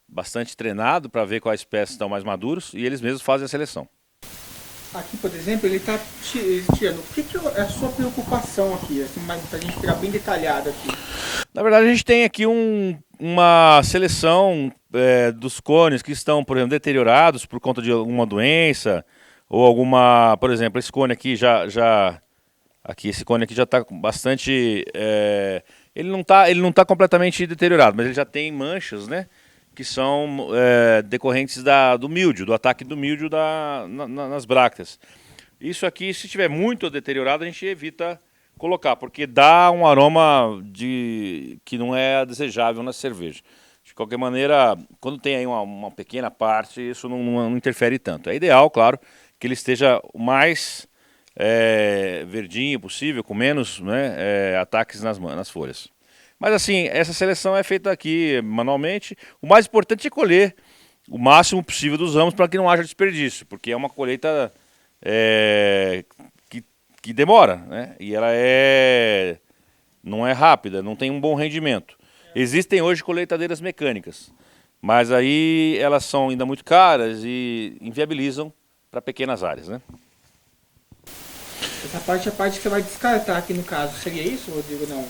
Speaker 1: bastante treinado para ver quais espécies estão mais maduros e eles mesmos fazem a seleção.
Speaker 2: Aqui, por exemplo, ele está tirando. O que é a sua preocupação aqui? Assim, para a gente ficar bem detalhado aqui.
Speaker 1: Na verdade, a gente tem aqui uma seleção dos cones que estão, por exemplo, deteriorados por conta de alguma doença ou alguma, por exemplo, esse cone aqui esse cone aqui já está bastante, ele não tá completamente deteriorado, mas ele já tem manchas, né, que são decorrentes do míldio, do ataque do míldio nas brácteas. Isso aqui, se estiver muito deteriorado, a gente evita colocar, porque dá um aroma que não é desejável na cerveja. De qualquer maneira, quando tem aí uma pequena parte, isso não interfere tanto. É ideal, claro, que ele esteja o mais verdinho possível, com menos, né, ataques nas folhas. Mas assim, essa seleção é feita aqui manualmente. O mais importante é colher o máximo possível dos ramos para que não haja desperdício, porque é uma colheita que demora, né? E ela não é rápida, não tem um bom rendimento. Existem hoje colheitadeiras mecânicas, mas aí elas são ainda muito caras e inviabilizam para pequenas áreas, né?
Speaker 2: Essa parte é a parte que você vai descartar aqui no caso. Seria isso, Rodrigo? Não.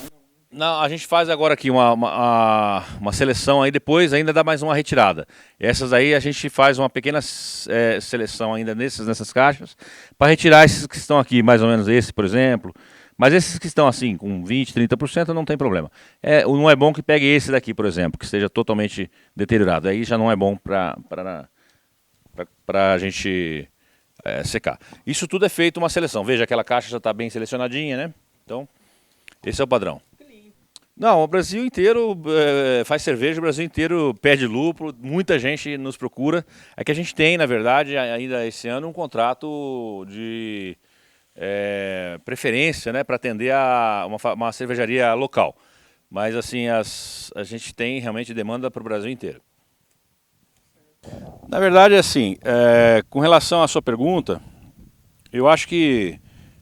Speaker 1: Não, a gente faz agora aqui uma seleção aí, depois ainda dá mais uma retirada. Essas aí a gente faz uma pequena seleção ainda nessas caixas para retirar esses que estão aqui, mais ou menos esse, por exemplo. Mas esses que estão assim, com 20, 30% não tem problema. Não é bom que pegue esse daqui, por exemplo, que esteja totalmente deteriorado. Aí já não é bom para a gente secar. Isso tudo é feito uma seleção. Veja, aquela caixa já está bem selecionadinha, né? Então, esse é o padrão. Não, o Brasil inteiro faz cerveja, o Brasil inteiro pede lúpulo, muita gente nos procura. É que a gente tem, na verdade, ainda esse ano um contrato de preferência, né, para atender a uma cervejaria local. Mas assim, a gente tem realmente demanda para o Brasil inteiro. Na verdade, assim, com relação à sua pergunta, eu acho que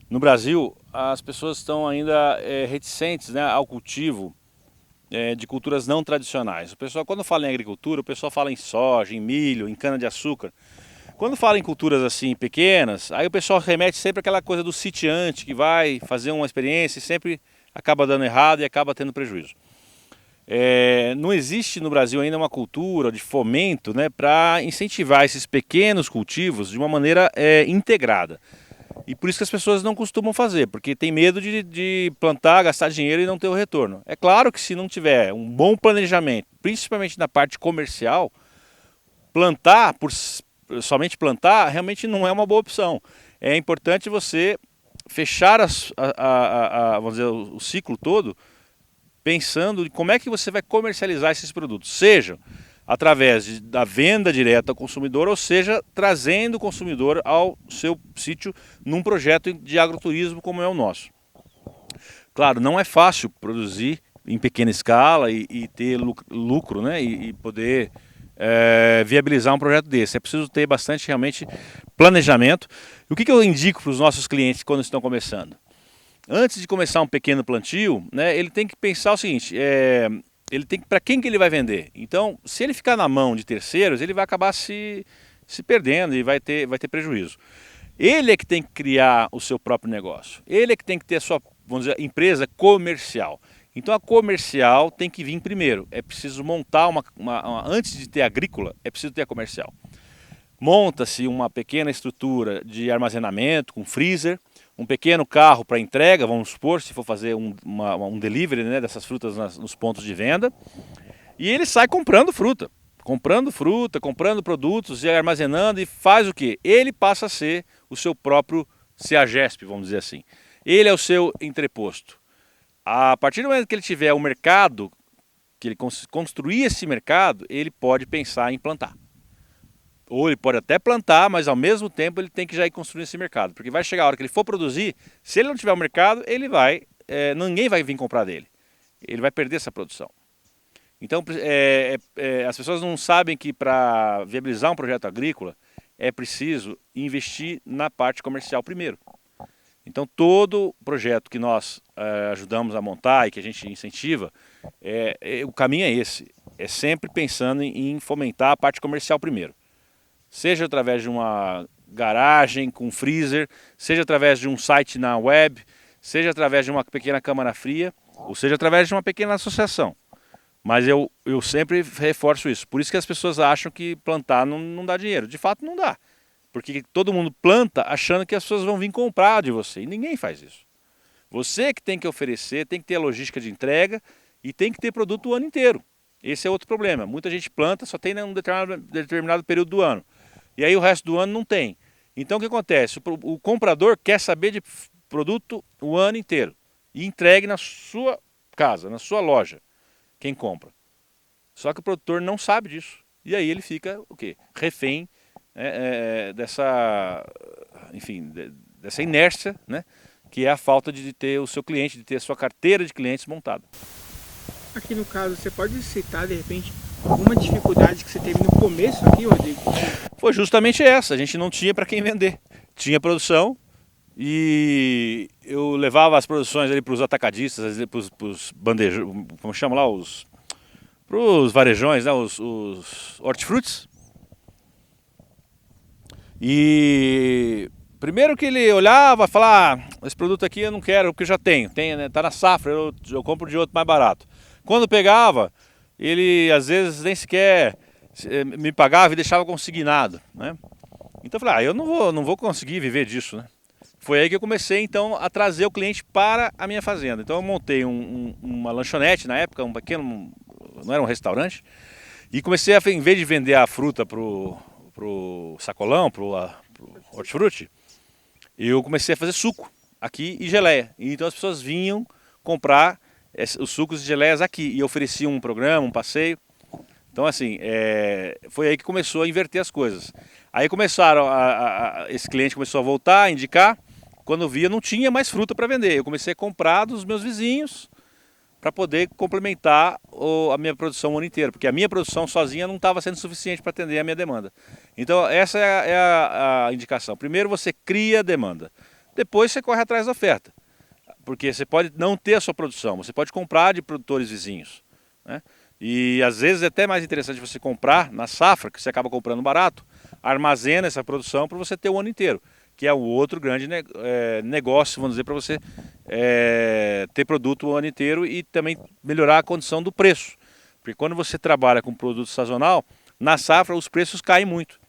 Speaker 1: no Brasil as pessoas estão ainda reticentes, né, ao cultivo de culturas não tradicionais. O pessoal, quando fala em agricultura, o pessoal fala em soja, em milho, em cana-de-açúcar. Quando fala em culturas assim pequenas, aí o pessoal remete sempre àquela coisa do sitiante que vai fazer uma experiência e sempre acaba dando errado e acaba tendo prejuízo. Não existe no Brasil ainda uma cultura de fomento, né, para incentivar esses pequenos cultivos de uma maneira integrada. E por isso que as pessoas não costumam fazer, porque tem medo de plantar, gastar dinheiro e não ter o retorno. É claro que se não tiver um bom planejamento, principalmente na parte comercial, plantar, somente plantar, realmente não é uma boa opção. É importante você fechar vamos dizer, o ciclo todo, pensando em como é que você vai comercializar esses produtos, seja através da venda direta ao consumidor, ou seja, trazendo o consumidor ao seu sítio num projeto de agroturismo como é o nosso. Claro, não é fácil produzir em pequena escala e ter lucro, né, e poder viabilizar um projeto desse. É preciso ter bastante realmente planejamento. E o que eu indico para os nossos clientes quando estão começando? Antes de começar um pequeno plantio, né, ele tem que pensar o seguinte, para quem que ele vai vender? Então, se ele ficar na mão de terceiros, ele vai acabar se perdendo e vai ter prejuízo. Ele é que tem que criar o seu próprio negócio. Ele é que tem que ter a sua, vamos dizer, empresa comercial. Então a comercial tem que vir primeiro. É preciso montar antes de ter agrícola, é preciso ter a comercial. Monta-se uma pequena estrutura de armazenamento com freezer, um pequeno carro para entrega, vamos supor, se for fazer um delivery, né, dessas frutas nos pontos de venda, e ele sai comprando fruta, comprando produtos e armazenando, e faz o quê? Ele passa a ser o seu próprio CEAGESP, vamos dizer assim. Ele é o seu entreposto. A partir do momento que ele tiver o mercado, que ele construir esse mercado, ele pode pensar em plantar. Ou ele pode até plantar, mas ao mesmo tempo ele tem que já ir construindo esse mercado. Porque vai chegar a hora que ele for produzir, se ele não tiver o mercado, ninguém vai vir comprar dele. Ele vai perder essa produção. Então as pessoas não sabem que para viabilizar um projeto agrícola é preciso investir na parte comercial primeiro. Então todo projeto que nós ajudamos a montar e que a gente incentiva, o caminho é esse. É sempre pensando em fomentar a parte comercial primeiro. Seja através de uma garagem com freezer, seja através de um site na web, seja através de uma pequena câmara fria, ou seja através de uma pequena associação. Mas eu sempre reforço isso. Por isso que as pessoas acham que plantar não dá dinheiro. De fato não dá. Porque todo mundo planta achando que as pessoas vão vir comprar de você. E ninguém faz isso. Você que tem que oferecer, tem que ter a logística de entrega e tem que ter produto o ano inteiro. Esse é outro problema. Muita gente planta, só tem um determinado período do ano. E aí o resto do ano não tem. Então o que acontece? O comprador quer saber de produto o ano inteiro. E entregue na sua casa, na sua loja, quem compra. Só que o produtor não sabe disso. E aí ele fica o quê? Refém dessa inércia, né? Que é a falta de ter o seu cliente, de ter a sua carteira de clientes montada.
Speaker 2: Aqui no caso, você pode citar de repente alguma dificuldade que você teve no começo aqui, Rodrigo?
Speaker 1: Foi justamente essa, a gente não tinha para quem vender. Tinha produção e eu levava as produções ali para os atacadistas, para os bandejos, como chama lá, para os varejões, né, os hortifrutis. E Primeiro que ele olhava e falava, esse produto aqui eu não quero porque eu já tenho, né, tá na safra, eu compro de outro mais barato. Quando pegava, ele às vezes nem sequer me pagava e deixava consignado, né? Então eu falei, eu não vou conseguir viver disso, né? Foi aí que eu comecei então a trazer o cliente para a minha fazenda. Então eu montei uma lanchonete na época, um pequeno, não era um restaurante, e comecei a, em vez de vender a fruta pro sacolão, pro hortifruti, eu comecei a fazer suco aqui e geleia. E então as pessoas vinham comprar os sucos e geleias aqui e ofereciam um programa, um passeio. Então assim, foi aí que começou a inverter as coisas. Aí começaram, esse cliente começou a voltar, a indicar. Quando eu via não tinha mais fruta para vender. Eu comecei a comprar dos meus vizinhos para poder complementar a minha produção o ano inteiro. Porque a minha produção sozinha não estava sendo suficiente para atender a minha demanda. Então essa é a indicação. Primeiro você cria a demanda. Depois você corre atrás da oferta. Porque você pode não ter a sua produção, você pode comprar de produtores vizinhos, né? E às vezes é até mais interessante você comprar na safra, que você acaba comprando barato, armazena essa produção para você ter o ano inteiro, que é o outro grande negócio, vamos dizer, para você ter produto o ano inteiro e também melhorar a condição do preço. Porque quando você trabalha com produto sazonal, na safra os preços caem muito.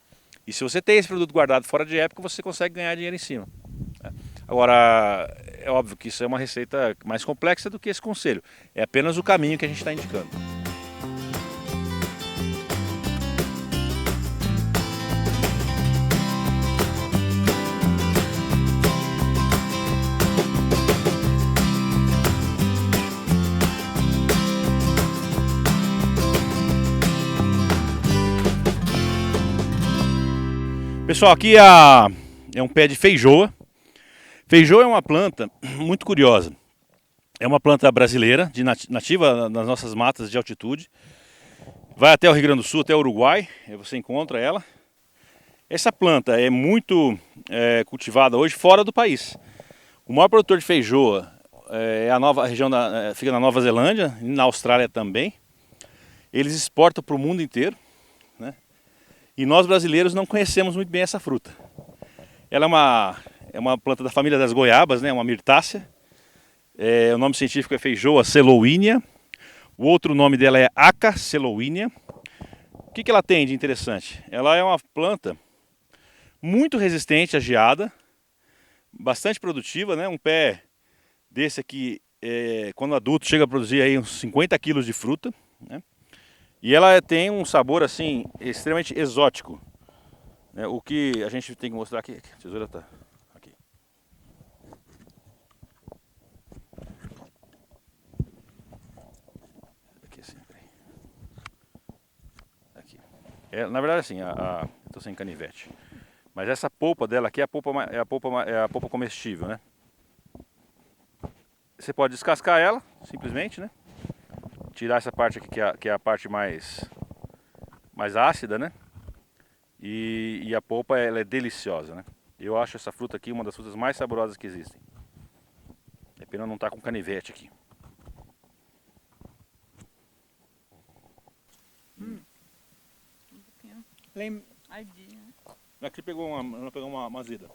Speaker 1: E se você tem esse produto guardado fora de época, você consegue ganhar dinheiro em cima. Agora, é óbvio que isso é uma receita mais complexa do que esse conselho. É apenas o caminho que a gente está indicando. Pessoal, aqui é um pé de feijoa. Feijoa é uma planta muito curiosa. É uma planta brasileira, nativa nas nossas matas de altitude. Vai até o Rio Grande do Sul, até o Uruguai, aí você encontra ela. Essa planta é muito cultivada hoje fora do país. O maior produtor de feijoa é a região fica na Nova Zelândia, e na Austrália também. Eles exportam para o mundo inteiro, né? E nós brasileiros não conhecemos muito bem essa fruta. Ela é uma planta da família das goiabas, né? Uma mirtácea. O nome científico é feijoa celowinia. O outro nome dela é Aca celowinia. O que ela tem de interessante? Ela é uma planta muito resistente à geada, bastante produtiva, né? Um pé desse aqui, quando adulto, chega a produzir aí uns 50 quilos de fruta, né? E ela tem um sabor assim extremamente exótico, né? O que a gente tem que mostrar aqui, a tesoura tá aqui. Aqui assim, aqui. Na verdade assim, tô sem canivete. Mas essa polpa dela aqui é a polpa comestível, né? Você pode descascar ela, simplesmente, né? Tirar essa parte aqui que é a parte mais ácida, né? E a polpa ela é deliciosa, né? Eu acho essa fruta aqui uma das frutas mais saborosas que existem. É pena não estar com canivete aqui. Aqui pegou uma azeda.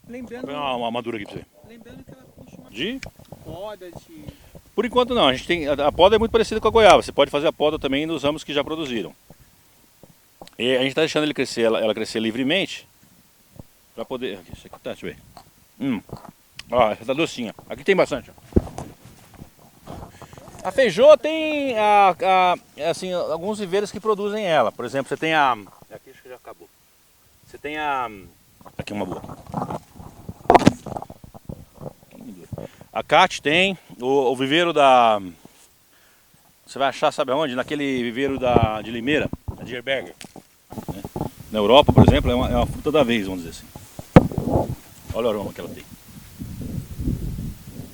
Speaker 2: Lembrando,
Speaker 1: Vou pegar uma madura aqui pra você.
Speaker 2: lembrando que ela puxa uma
Speaker 1: De?
Speaker 2: poda de...
Speaker 1: Por enquanto não, a poda é muito parecida com a goiaba. Você pode fazer a poda também nos ramos que já produziram. E a gente está deixando ela crescer livremente para poder. Aqui, isso aqui tá, deixa eu ver. Ó, essa tá docinha. Aqui tem bastante. Ó. A feijoa tem assim, alguns viveiros que produzem ela. Por exemplo, você tem aqui acho que já acabou. Você tem aqui uma boa. A CAT tem, o viveiro você vai achar, sabe aonde? Naquele viveiro de Limeira, a Dierberger. Né? Na Europa, por exemplo, é uma fruta da vez, vamos dizer assim. Olha o aroma que ela tem.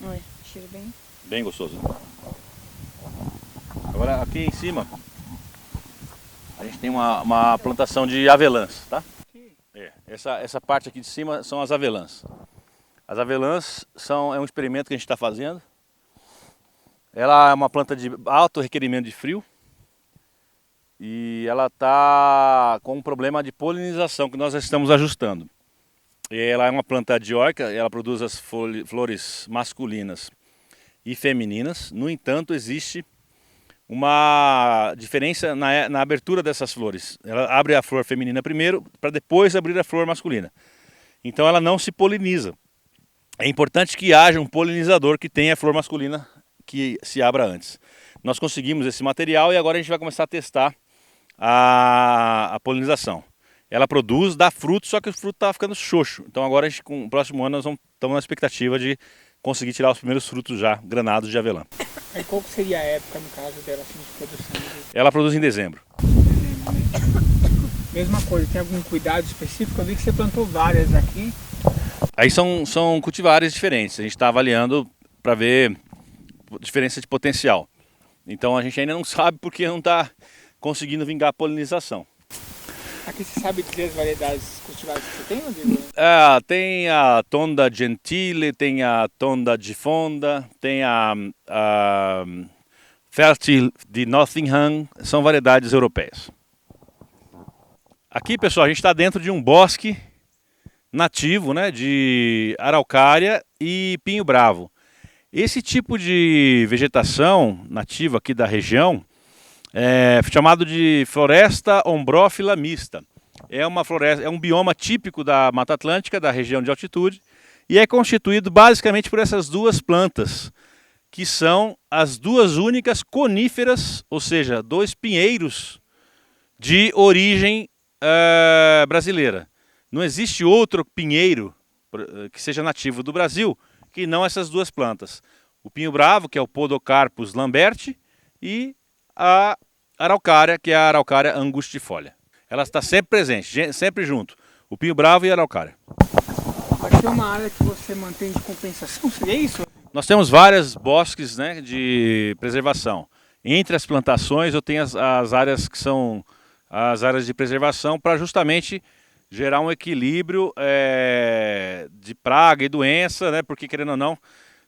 Speaker 3: Olha, cheiro bem...
Speaker 1: Bem gostoso, né? Agora aqui em cima, a gente tem uma plantação de avelãs, tá? Essa parte aqui de cima são as avelãs. As avelãs é um experimento que a gente está fazendo. Ela é uma planta de alto requerimento de frio. E ela está com um problema de polinização que nós estamos ajustando. Ela é uma planta dioica, ela produz as flores masculinas e femininas. No entanto, existe uma diferença na abertura dessas flores. Ela abre a flor feminina primeiro, para depois abrir a flor masculina. Então ela não se poliniza. É importante que haja um polinizador que tenha a flor masculina que se abra antes. Nós conseguimos esse material e agora a gente vai começar a testar a polinização. Ela produz, dá fruto, só que o fruto está ficando xoxo. Então agora, com o próximo ano, nós estamos na expectativa de conseguir tirar os primeiros frutos já granados de avelã.
Speaker 2: Aí qual que seria a época, no caso dela, assim, de produção?
Speaker 1: Ela produz em dezembro.
Speaker 2: Mesma coisa, tem algum cuidado específico? Eu vi que você plantou várias aqui.
Speaker 1: Aí são cultivares diferentes. A gente está avaliando para ver diferença de potencial. Então a gente ainda não sabe porque não está conseguindo vingar a polinização.
Speaker 2: Aqui você sabe dizer as variedades cultivares que você tem, Rodrigo?
Speaker 1: Tem a Tonda Gentile, tem a Tonda Gifonda, tem a Fertil de Nottingham, são variedades europeias. Aqui, pessoal, a gente está dentro de um bosque nativo, né, de araucária e pinho-bravo. Esse tipo de vegetação nativa aqui da região é chamado de floresta ombrófila mista. É uma floresta, é um bioma típico da Mata Atlântica, da região de altitude, e é constituído basicamente por essas duas plantas, que são as duas únicas coníferas, ou seja, dois pinheiros de origem brasileira. Não existe outro pinheiro que seja nativo do Brasil que não essas duas plantas. O pinho-bravo, que é o Podocarpus lamberti, e a araucária, que é a araucária angustifolia. Ela está sempre presente, sempre junto. O pinho-bravo e a araucária.
Speaker 2: Aqui é uma área que você mantém de compensação, seria isso?
Speaker 1: Nós temos vários bosques, né, de preservação. Entre as plantações eu tenho as áreas que são as áreas de preservação para justamente gerar um equilíbrio de praga e doença, né? Porque, querendo ou não,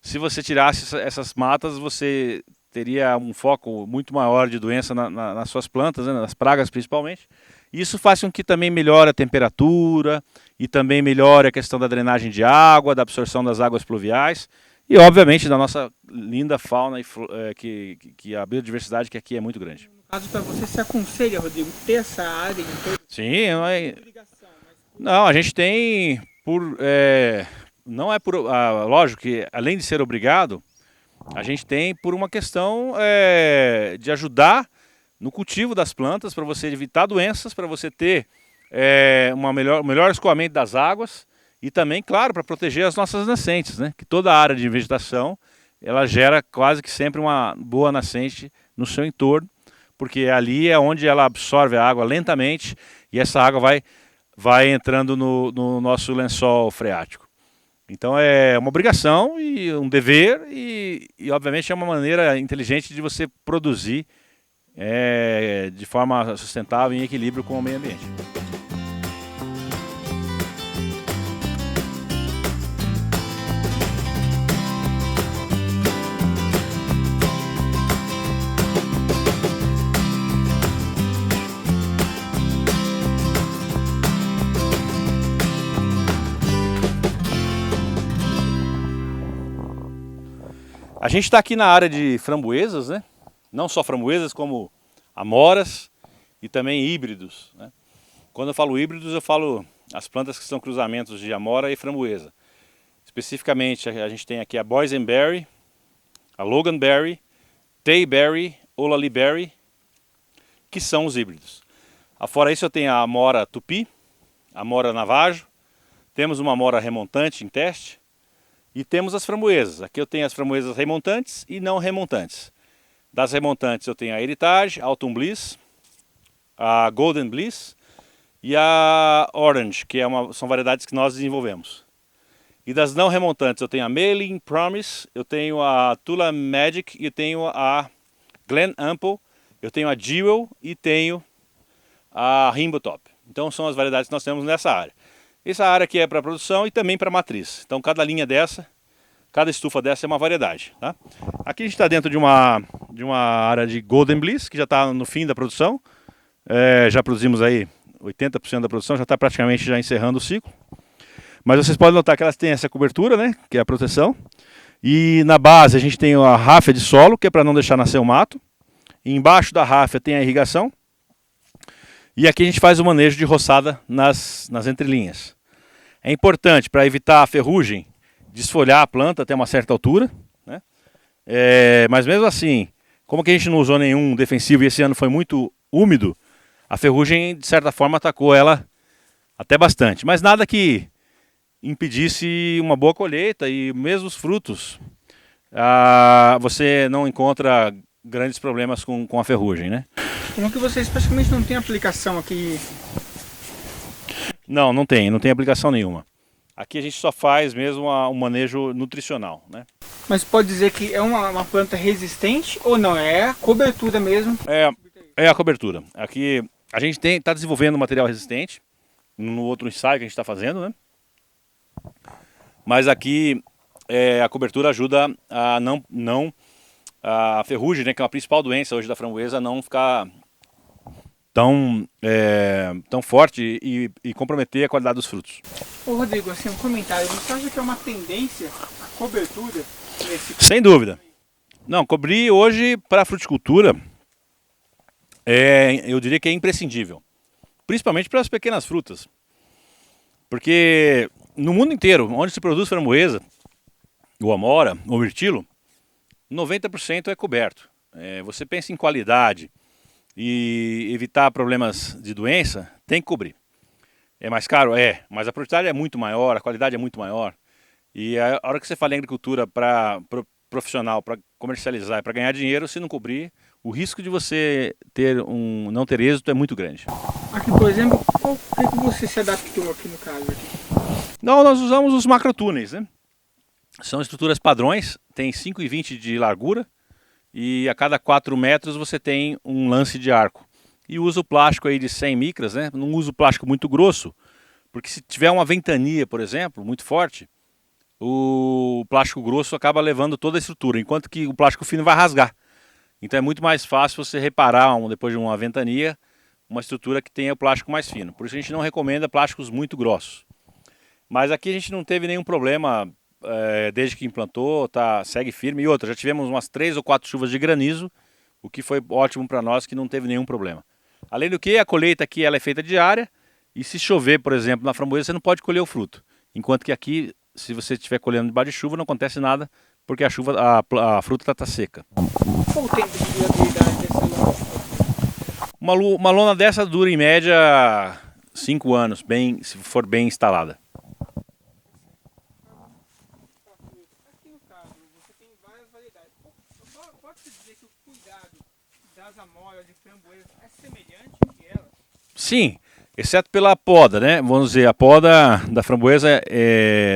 Speaker 1: se você tirasse essas matas, você teria um foco muito maior de doença nas suas plantas, né? Nas pragas principalmente. Isso faz com que também melhore a temperatura e também melhore a questão da drenagem de água, da absorção das águas pluviais e, obviamente, da nossa linda fauna que a biodiversidade que aqui é muito grande.
Speaker 2: No caso, para você, se aconselha, Rodrigo, ter essa área em todo...
Speaker 1: Sim, não, a gente tem não é por, lógico que além de ser obrigado, a gente tem por uma questão de ajudar no cultivo das plantas, para você evitar doenças, para você ter um melhor escoamento das águas e também, claro, para proteger as nossas nascentes, né? Que toda a área de vegetação, ela gera quase que sempre uma boa nascente no seu entorno, porque ali é onde ela absorve a água lentamente e essa água vai entrando no nosso lençol freático. Então é uma obrigação e um dever e obviamente é uma maneira inteligente de você produzir de forma sustentável e em equilíbrio com o meio ambiente. A gente está aqui na área de framboesas, né? Não só framboesas, como amoras e também híbridos, né? Quando eu falo híbridos, eu falo as plantas que são cruzamentos de amora e framboesa. Especificamente, a gente tem aqui a boysenberry, a loganberry, tayberry, olaliberry, que são os híbridos. Fora isso, eu tenho a amora tupi, a amora navajo, temos uma amora remontante em teste, e temos as framboesas. Aqui eu tenho as framboesas remontantes e não remontantes. Das remontantes eu tenho a Heritage, Autumn Bliss, a Golden Bliss e a Orange, que são variedades que nós desenvolvemos. E das não remontantes eu tenho a Mailing Promise, eu tenho a Tula Magic e eu tenho a Glen Ample, eu tenho a Jewel e tenho a Rainbow Top. Então são as variedades que nós temos nessa área. Essa área aqui é para produção e também para matriz. Então cada linha dessa, cada estufa dessa é uma variedade. Tá? Aqui a gente está dentro de uma área de Golden Bliss, que já está no fim da produção. Já produzimos aí 80% da produção, já está praticamente já encerrando o ciclo. Mas vocês podem notar que elas têm essa cobertura, né, que é a proteção. E na base a gente tem a ráfia de solo, que é para não deixar nascer o mato. E embaixo da ráfia tem a irrigação. E aqui a gente faz o manejo de roçada nas entrelinhas. É importante para evitar a ferrugem desfolhar a planta até uma certa altura, né? Mas mesmo assim, como que a gente não usou nenhum defensivo e esse ano foi muito úmido, a ferrugem de certa forma atacou ela até bastante. Mas nada que impedisse uma boa colheita e mesmo os frutos, você não encontra grandes problemas com a ferrugem, né?
Speaker 2: Como que vocês praticamente não têm aplicação aqui?
Speaker 1: Não tem aplicação nenhuma. Aqui a gente só faz mesmo um manejo nutricional, né?
Speaker 2: Mas pode dizer que é uma planta resistente ou não? É a cobertura mesmo?
Speaker 1: É a cobertura. Aqui a gente está desenvolvendo material resistente no outro ensaio que a gente está fazendo, né? Mas aqui a cobertura ajuda a a ferrugem, né, que é a principal doença hoje da framboesa, não ficar tão forte e comprometer a qualidade dos frutos.
Speaker 2: Ô Rodrigo, assim, um comentário. Você acha que é uma tendência a cobertura?
Speaker 1: Sem dúvida. Não, cobrir hoje para a fruticultura, eu diria que é imprescindível. Principalmente para as pequenas frutas. Porque no mundo inteiro, onde se produz framboesa, ou amora, ou mirtilo, 90% é coberto. Você pensa em qualidade e evitar problemas de doença, tem que cobrir. É mais caro? Mas a produtividade é muito maior, a qualidade é muito maior. E a hora que você fala em agricultura para profissional, para comercializar, para ganhar dinheiro, se não cobrir, o risco de você não ter êxito é muito grande.
Speaker 2: Aqui, por exemplo, o que você se adaptou aqui no caso?
Speaker 1: Não, nós usamos os macrotúneis, né? São estruturas padrões, tem 5,20 de largura e a cada 4 metros você tem um lance de arco. E usa o plástico aí de 100 micras, né? Não usa o plástico muito grosso, porque se tiver uma ventania, por exemplo, muito forte, o plástico grosso acaba levando toda a estrutura, enquanto que o plástico fino vai rasgar. Então é muito mais fácil você reparar, depois de uma ventania, uma estrutura que tenha o plástico mais fino. Por isso a gente não recomenda plásticos muito grossos. Mas aqui a gente não teve nenhum problema desde que implantou, segue firme. E outra, já tivemos umas 3 ou 4 chuvas de granizo, o que foi ótimo para nós, que não teve nenhum problema. Além do que, a colheita aqui ela é feita diária, e se chover, por exemplo, na framboesa, você não pode colher o fruto. Enquanto que aqui, se você estiver colhendo debaixo de chuva, não acontece nada, porque a fruta está seca.
Speaker 2: Qual o tempo de durabilidade dessa lona?
Speaker 1: Uma lona dessa dura em média 5 anos, se for bem instalada.
Speaker 2: Aqui no caso, você tem várias variedades. Pode-se dizer que o cuidado das amoras de framboesa é semelhante entre elas?
Speaker 1: Sim, exceto pela poda, né? Vamos dizer, a poda da framboesa,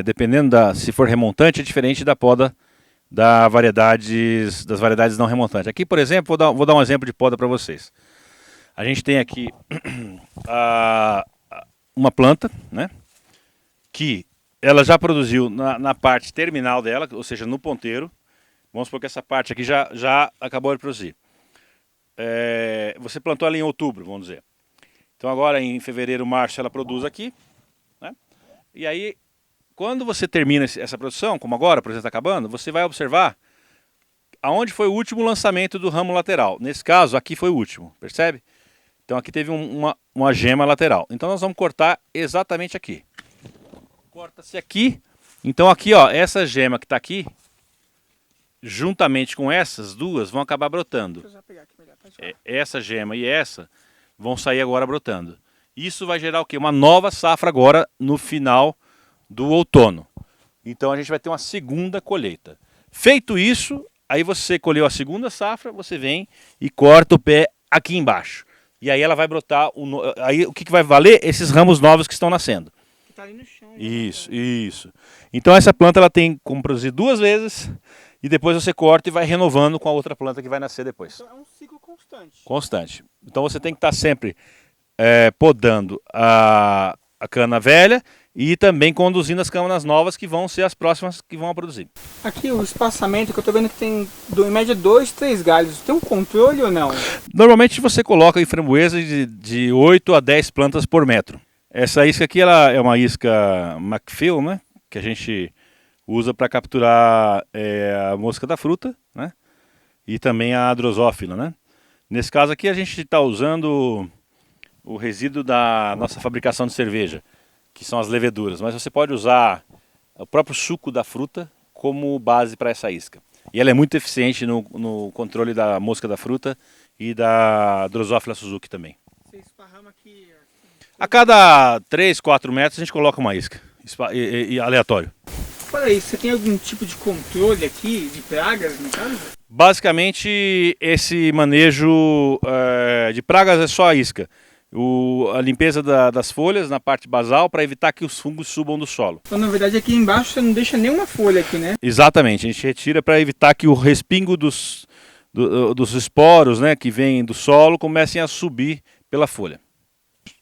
Speaker 1: dependendo se for remontante, é diferente da poda das variedades não remontantes. Aqui, por exemplo, vou dar um exemplo de poda para vocês. A gente tem aqui uma planta, né? Que ela já produziu na parte terminal dela, ou seja, no ponteiro. Vamos supor que essa parte aqui já acabou de produzir. Você plantou ela em outubro, vamos dizer. Então agora em fevereiro, março ela produz aqui, né? E aí, quando você termina essa produção, como agora, por exemplo, está acabando, você vai observar aonde foi o último lançamento do ramo lateral. Nesse caso, aqui foi o último, percebe? Então aqui teve uma gema lateral. Então nós vamos cortar exatamente aqui. Corta-se aqui. Então aqui, ó, essa gema que está aqui, juntamente com essas duas, vão acabar brotando. Essa gema e essa vão sair agora brotando. Isso vai gerar o quê? Uma nova safra agora no final do outono. Então a gente vai ter uma segunda colheita. Feito isso, aí você colheu a segunda safra, você vem e corta o pé aqui embaixo. E aí ela vai brotar, aí o que vai valer? Esses ramos novos que estão nascendo.
Speaker 2: Que tá ali no chão.
Speaker 1: Isso. Então essa planta ela tem como produzir 2 vezes e depois você corta e vai renovando com a outra planta que vai nascer depois.
Speaker 2: Então é um ciclo constante.
Speaker 1: Constante. Então você tem que estar sempre podando a cana velha e também conduzindo as canas novas que vão ser as próximas que vão produzir.
Speaker 2: Aqui o espaçamento que eu estou vendo que tem em média 2, 3 galhos. Tem um controle ou não?
Speaker 1: Normalmente você coloca em framboesa de 8 a 10 plantas por metro. Essa isca aqui ela é uma isca Macphail, né? Que a gente usa para capturar a mosca da fruta, né? E também a drosófila, né? Nesse caso aqui a gente está usando o resíduo da nossa fabricação de cerveja, que são as leveduras, mas você pode usar o próprio suco da fruta como base para essa isca. E ela é muito eficiente no controle da mosca da fruta e da Drosophila Suzuki também.
Speaker 2: Você esparrama aqui.
Speaker 1: A cada 3, 4 metros a gente coloca uma isca, aleatório.
Speaker 2: Fala aí, você tem algum tipo de controle aqui de pragas no caso?
Speaker 1: Basicamente esse manejo de pragas é só a isca. A limpeza das folhas na parte basal para evitar que os fungos subam do solo.
Speaker 2: Então, na verdade, aqui embaixo você não deixa nenhuma folha aqui, né?
Speaker 1: Exatamente, a gente retira para evitar que o respingo dos esporos, né, que vêm do solo comecem a subir pela folha.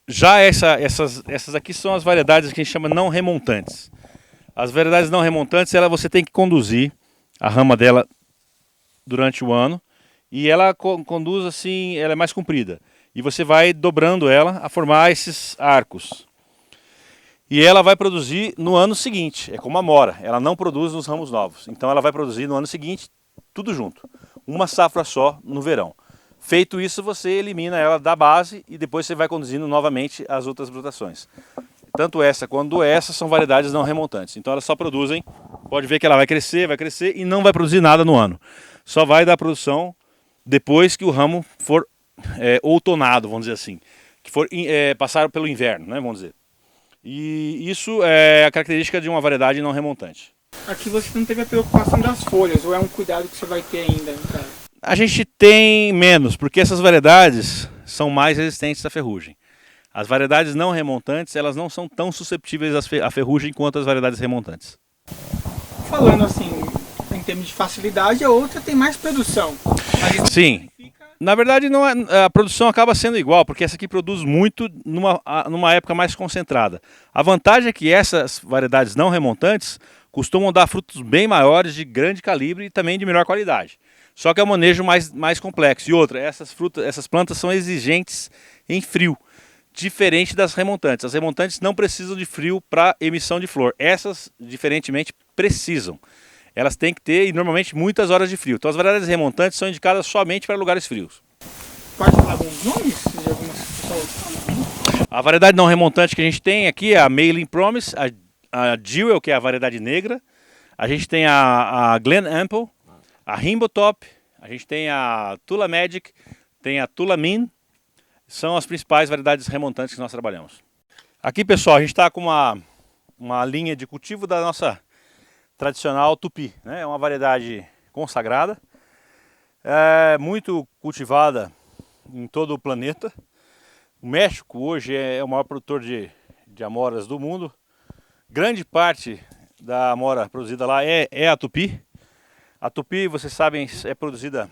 Speaker 1: Já essas aqui são as variedades que a gente chama não remontantes. As variedades não remontantes, você tem que conduzir a rama dela durante o ano e ela conduz assim, ela é mais comprida. E você vai dobrando ela a formar esses arcos. E ela vai produzir no ano seguinte, é como a mora, ela não produz nos ramos novos. Então ela vai produzir no ano seguinte, tudo junto. Uma safra só no verão. Feito isso, você elimina ela da base e depois você vai conduzindo novamente as outras brotações. Tanto essa quanto essa são variedades não remontantes. Então elas só produzem, pode ver que ela vai crescer e não vai produzir nada no ano. Só vai dar produção depois que o ramo for outonado, vamos dizer assim. Que for passar pelo inverno, né, vamos dizer. E isso é a característica de uma variedade não remontante.
Speaker 2: Aqui você não teve a preocupação das folhas, ou é um cuidado que você vai ter ainda, cara?
Speaker 1: A gente tem menos, porque essas variedades são mais resistentes à ferrugem. As variedades não remontantes, elas não são tão susceptíveis à ferrugem quanto as variedades remontantes.
Speaker 2: Falando assim, em termos de facilidade, a outra tem mais produção.
Speaker 1: Sim. Na verdade, não a produção acaba sendo igual, porque essa aqui produz muito numa época mais concentrada. A vantagem é que essas variedades não remontantes costumam dar frutos bem maiores, de grande calibre e também de melhor qualidade. Só que é um manejo mais complexo. E outra, essas plantas são exigentes em frio, diferente das remontantes. As remontantes não precisam de frio para emissão de flor. Essas, diferentemente, precisam. Elas têm que ter, e normalmente, muitas horas de frio. Então as variedades remontantes são indicadas somente para lugares frios.
Speaker 2: Pode falar alguns nomes de algumas pessoas?
Speaker 1: A variedade não remontante que a gente tem aqui é a Mayling Promise, a Jewel, que é a variedade negra. A gente tem a Glen Ample, a Rainbow Top, a gente tem a Tula Magic, tem a Tula Min. São as principais variedades remontantes que nós trabalhamos. Aqui, pessoal, a gente está com uma linha de cultivo da nossa tradicional tupi, né? É uma variedade consagrada, muito cultivada em todo o planeta. O México hoje é o maior produtor de amoras do mundo. Grande parte da amora produzida lá é a tupi. A tupi, vocês sabem, é produzida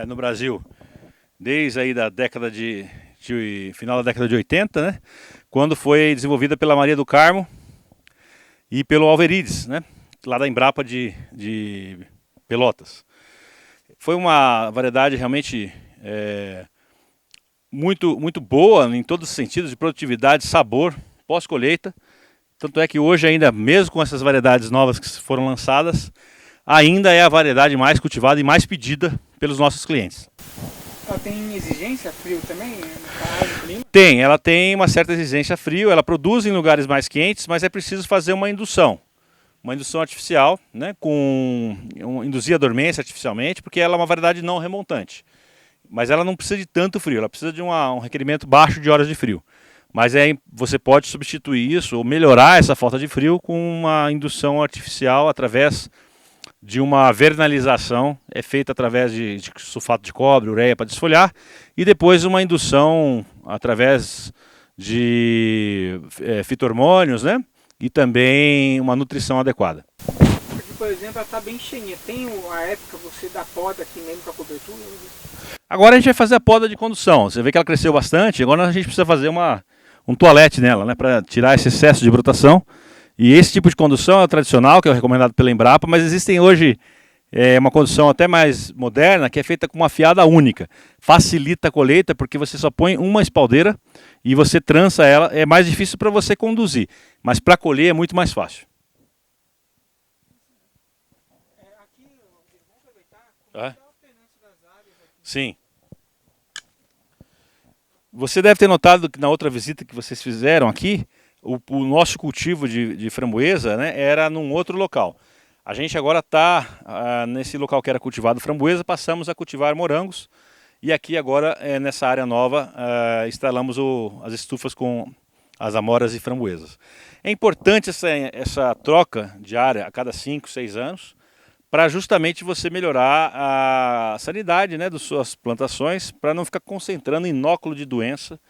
Speaker 1: no Brasil desde aí da década final da década de 80, né? Quando foi desenvolvida pela Maria do Carmo e pelo Alverides, né? Lá da Embrapa de Pelotas. Foi uma variedade realmente muito boa em todos os sentidos, de produtividade, sabor, pós-colheita. Tanto é que hoje ainda, mesmo com essas variedades novas que foram lançadas, ainda é a variedade mais cultivada e mais pedida pelos nossos clientes.
Speaker 2: Ela tem exigência frio também?
Speaker 1: Tem, ela tem uma certa exigência frio, ela produz em lugares mais quentes, mas é preciso fazer uma indução artificial, né, induzir a dormência artificialmente, porque ela é uma variedade não remontante. Mas ela não precisa de tanto frio, ela precisa de um requerimento baixo de horas de frio. Mas você pode substituir isso ou melhorar essa falta de frio com uma indução artificial através de uma vernalização, é feita através de sulfato de cobre, ureia para desfolhar, e depois uma indução através de fito-hormônios, né? E também uma nutrição adequada.
Speaker 2: Aqui, por exemplo, ela está bem cheinha. Tem a época você dá poda aqui mesmo com a cobertura?
Speaker 1: Agora a gente vai fazer a poda de condução. Você vê que ela cresceu bastante, agora a gente precisa fazer um toalete nela, né? Para tirar esse excesso de brotação. E esse tipo de condução é o tradicional, que é o recomendado pela Embrapa, mas existem hoje uma condução até mais moderna, que é feita com uma fiada única. Facilita a colheita, porque você só põe uma espaldeira e você trança ela, é mais difícil para você conduzir, mas para colher é muito mais fácil.
Speaker 2: Aqui, vamos aproveitar,
Speaker 1: É?
Speaker 2: a alternância das áreas aqui.
Speaker 1: Sim. Você deve ter notado que na outra visita que vocês fizeram aqui, o nosso cultivo de framboesa, né, era num outro local. A gente agora está nesse local que era cultivado framboesa, passamos a cultivar morangos. E aqui agora, nessa área nova, instalamos as estufas com as amoras e framboesas. É importante essa troca de área a cada 5, 6 anos, para justamente você melhorar a sanidade, né, das suas plantações, para não ficar concentrando inóculo de doença,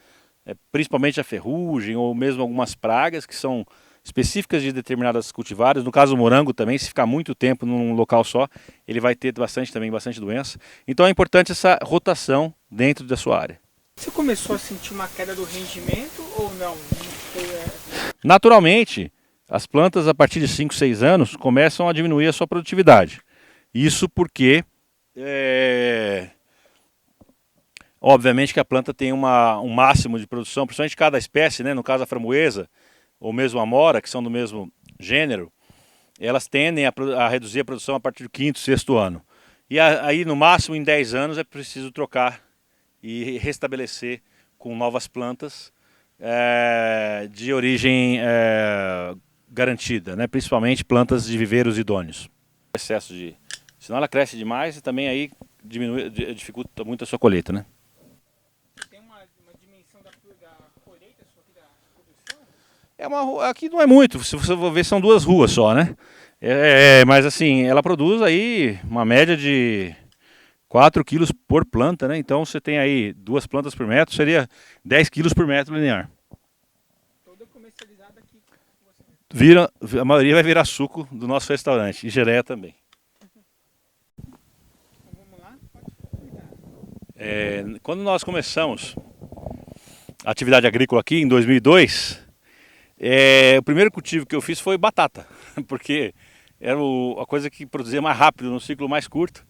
Speaker 1: principalmente a ferrugem ou mesmo algumas pragas que são específicas de determinadas cultivares. No caso do morango também, se ficar muito tempo num local só, ele vai ter bastante doença. Então é importante essa rotação dentro da sua área.
Speaker 2: Você começou a sentir uma queda do rendimento ou não?
Speaker 1: Naturalmente, as plantas a partir de 5, 6 anos começam a diminuir a sua produtividade. Isso porque, obviamente que a planta tem um máximo de produção, principalmente cada espécie, né? No caso a framboesa, ou mesmo a amora, que são do mesmo gênero, elas tendem a reduzir a produção a partir do 5º, 6º ano. E aí, no máximo, em 10 anos, é preciso trocar e restabelecer com novas plantas de origem garantida, né? Principalmente plantas de viveiros idôneos. Excesso senão ela cresce demais e também aí dificulta muito a sua colheita, né?
Speaker 2: Tem uma dimensão da colheita da produção?
Speaker 1: Aqui não é muito, se você for ver são 2 ruas só, né? Mas assim, ela produz aí uma média de 4 quilos por planta, né? Então você tem aí 2 plantas por metro, seria 10 quilos por metro linear.
Speaker 2: Toda comercializada aqui com você.
Speaker 1: A maioria vai virar suco do nosso restaurante, e geleia também.
Speaker 2: Então vamos lá? Pode cuidar.
Speaker 1: Quando nós começamos a atividade agrícola aqui, em 2002, o primeiro cultivo que eu fiz foi batata, porque era a coisa que produzia mais rápido, num ciclo mais curto.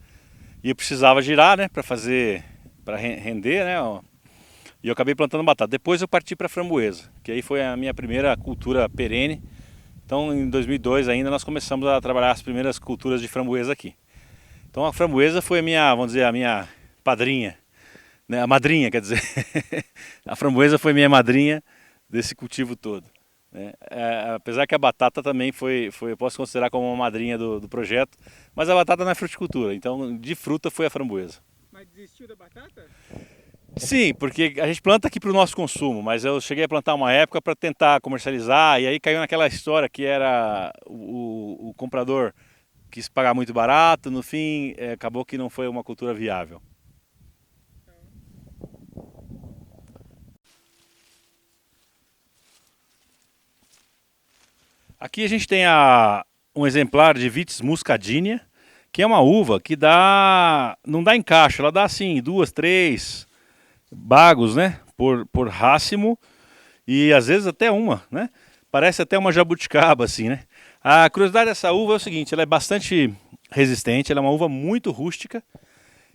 Speaker 1: E eu precisava girar, né, para render, né, ó, e eu acabei plantando batata. Depois eu parti para framboesa, que aí foi a minha primeira cultura perene. Então em 2002 ainda nós começamos a trabalhar as primeiras culturas de framboesa aqui. Então a framboesa foi a minha padrinha, né, a madrinha, quer dizer. A framboesa foi minha madrinha desse cultivo todo. Apesar que a batata também eu posso considerar como uma madrinha do projeto, mas a batata não é fruticultura, então de fruta foi a framboesa.
Speaker 2: Mas desistiu da batata?
Speaker 1: Sim, porque a gente planta aqui para o nosso consumo, mas eu cheguei a plantar uma época para tentar comercializar, e aí caiu naquela história que era o comprador quis pagar muito barato, no fim acabou que não foi uma cultura viável. Aqui a gente tem um exemplar de Vitis muscadinea, que é uma uva que não dá encaixe, ela dá assim 2, 3 bagos, né, por racimo, e às vezes até uma, né? Parece até uma jabuticaba assim, né? A curiosidade dessa uva é o seguinte, ela é bastante resistente, ela é uma uva muito rústica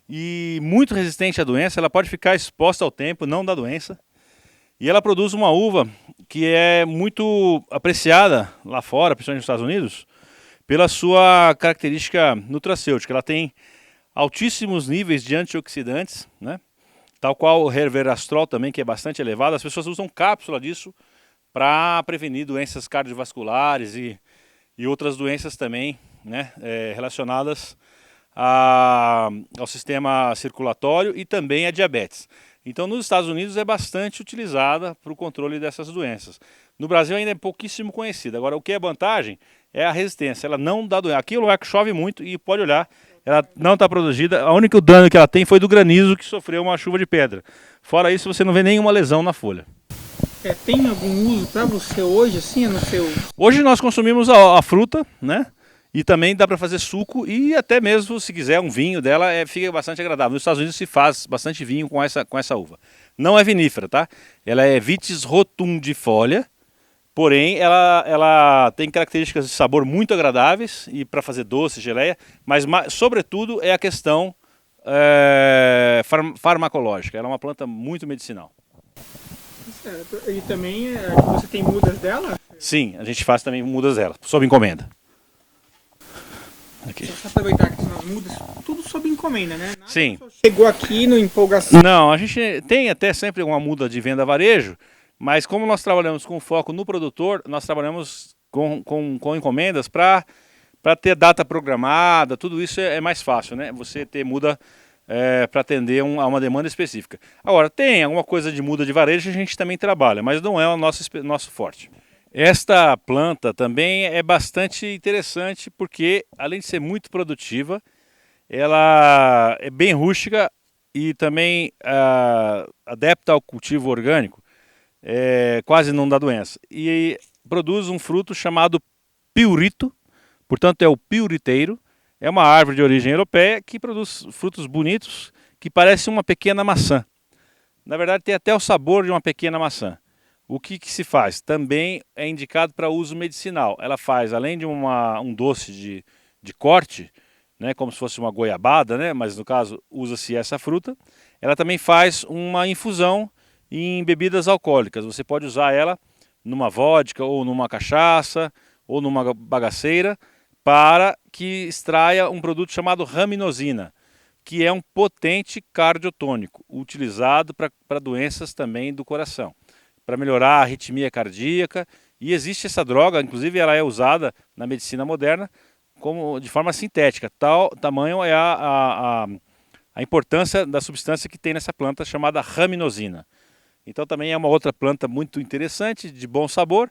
Speaker 1: e muito resistente à doença, ela pode ficar exposta ao tempo, não dá doença. E ela produz uma uva que é muito apreciada lá fora, principalmente nos Estados Unidos, pela sua característica nutracêutica. Ela tem altíssimos níveis de antioxidantes, né? Tal qual o resveratrol também, que é bastante elevado. As pessoas usam cápsula disso para prevenir doenças cardiovasculares e outras doenças também, né? Relacionadas ao sistema circulatório e também a diabetes. Então nos Estados Unidos é bastante utilizada para o controle dessas doenças. No Brasil ainda é pouquíssimo conhecida. Agora o que é vantagem é a resistência, ela não dá doença. Aqui é um lugar que chove muito e pode olhar, ela não está produzida, o único dano que ela tem foi do granizo que sofreu uma chuva de pedra. Fora isso você não vê nenhuma lesão na folha.
Speaker 2: Tem algum uso para você hoje, assim, no seu...
Speaker 1: Hoje nós consumimos a fruta, né? E também dá para fazer suco e até mesmo, se quiser, um vinho dela fica bastante agradável. Nos Estados Unidos se faz bastante vinho com essa uva. Não é vinífera, tá? Ela é Vitis rotundifolia, porém ela tem características de sabor muito agradáveis e para fazer doce, geleia, mas sobretudo é a questão farmacológica. Ela é uma planta muito medicinal.
Speaker 2: E também você tem mudas dela?
Speaker 1: Sim, a gente faz também mudas dela, sob encomenda. Aqui.
Speaker 2: Só aproveitar que são as mudas, tudo sob encomenda, né? Nada
Speaker 1: Sim.
Speaker 2: só chegou aqui no empolgação.
Speaker 1: Não, a gente tem até sempre uma muda de venda a varejo, mas como nós trabalhamos com foco no produtor, nós trabalhamos com encomendas para ter data programada, tudo isso é mais fácil, né? Você ter muda para atender a uma demanda específica. Agora, tem alguma coisa de muda de varejo, a gente também trabalha, mas não é o nosso forte. Esta planta também é bastante interessante porque, além de ser muito produtiva, ela é bem rústica e também adepta ao cultivo orgânico, quase não dá doença. E produz um fruto chamado piurito, portanto é o piuriteiro. É uma árvore de origem europeia que produz frutos bonitos que parecem uma pequena maçã. Na verdade tem até o sabor de uma pequena maçã. O que se faz? Também é indicado para uso medicinal. Ela faz, além de um doce de corte, né, como se fosse uma goiabada, né, mas no caso usa-se essa fruta, ela também faz uma infusão em bebidas alcoólicas. Você pode usar ela numa vodka ou numa cachaça ou numa bagaceira para que extraia um produto chamado raminosina, que é um potente cardiotônico, utilizado para doenças também do coração, para melhorar a arritmia cardíaca. E existe essa droga, inclusive ela é usada na medicina moderna como de forma sintética. Tamanho é a importância da substância que tem nessa planta chamada raminosina. Então também é uma outra planta muito interessante, de bom sabor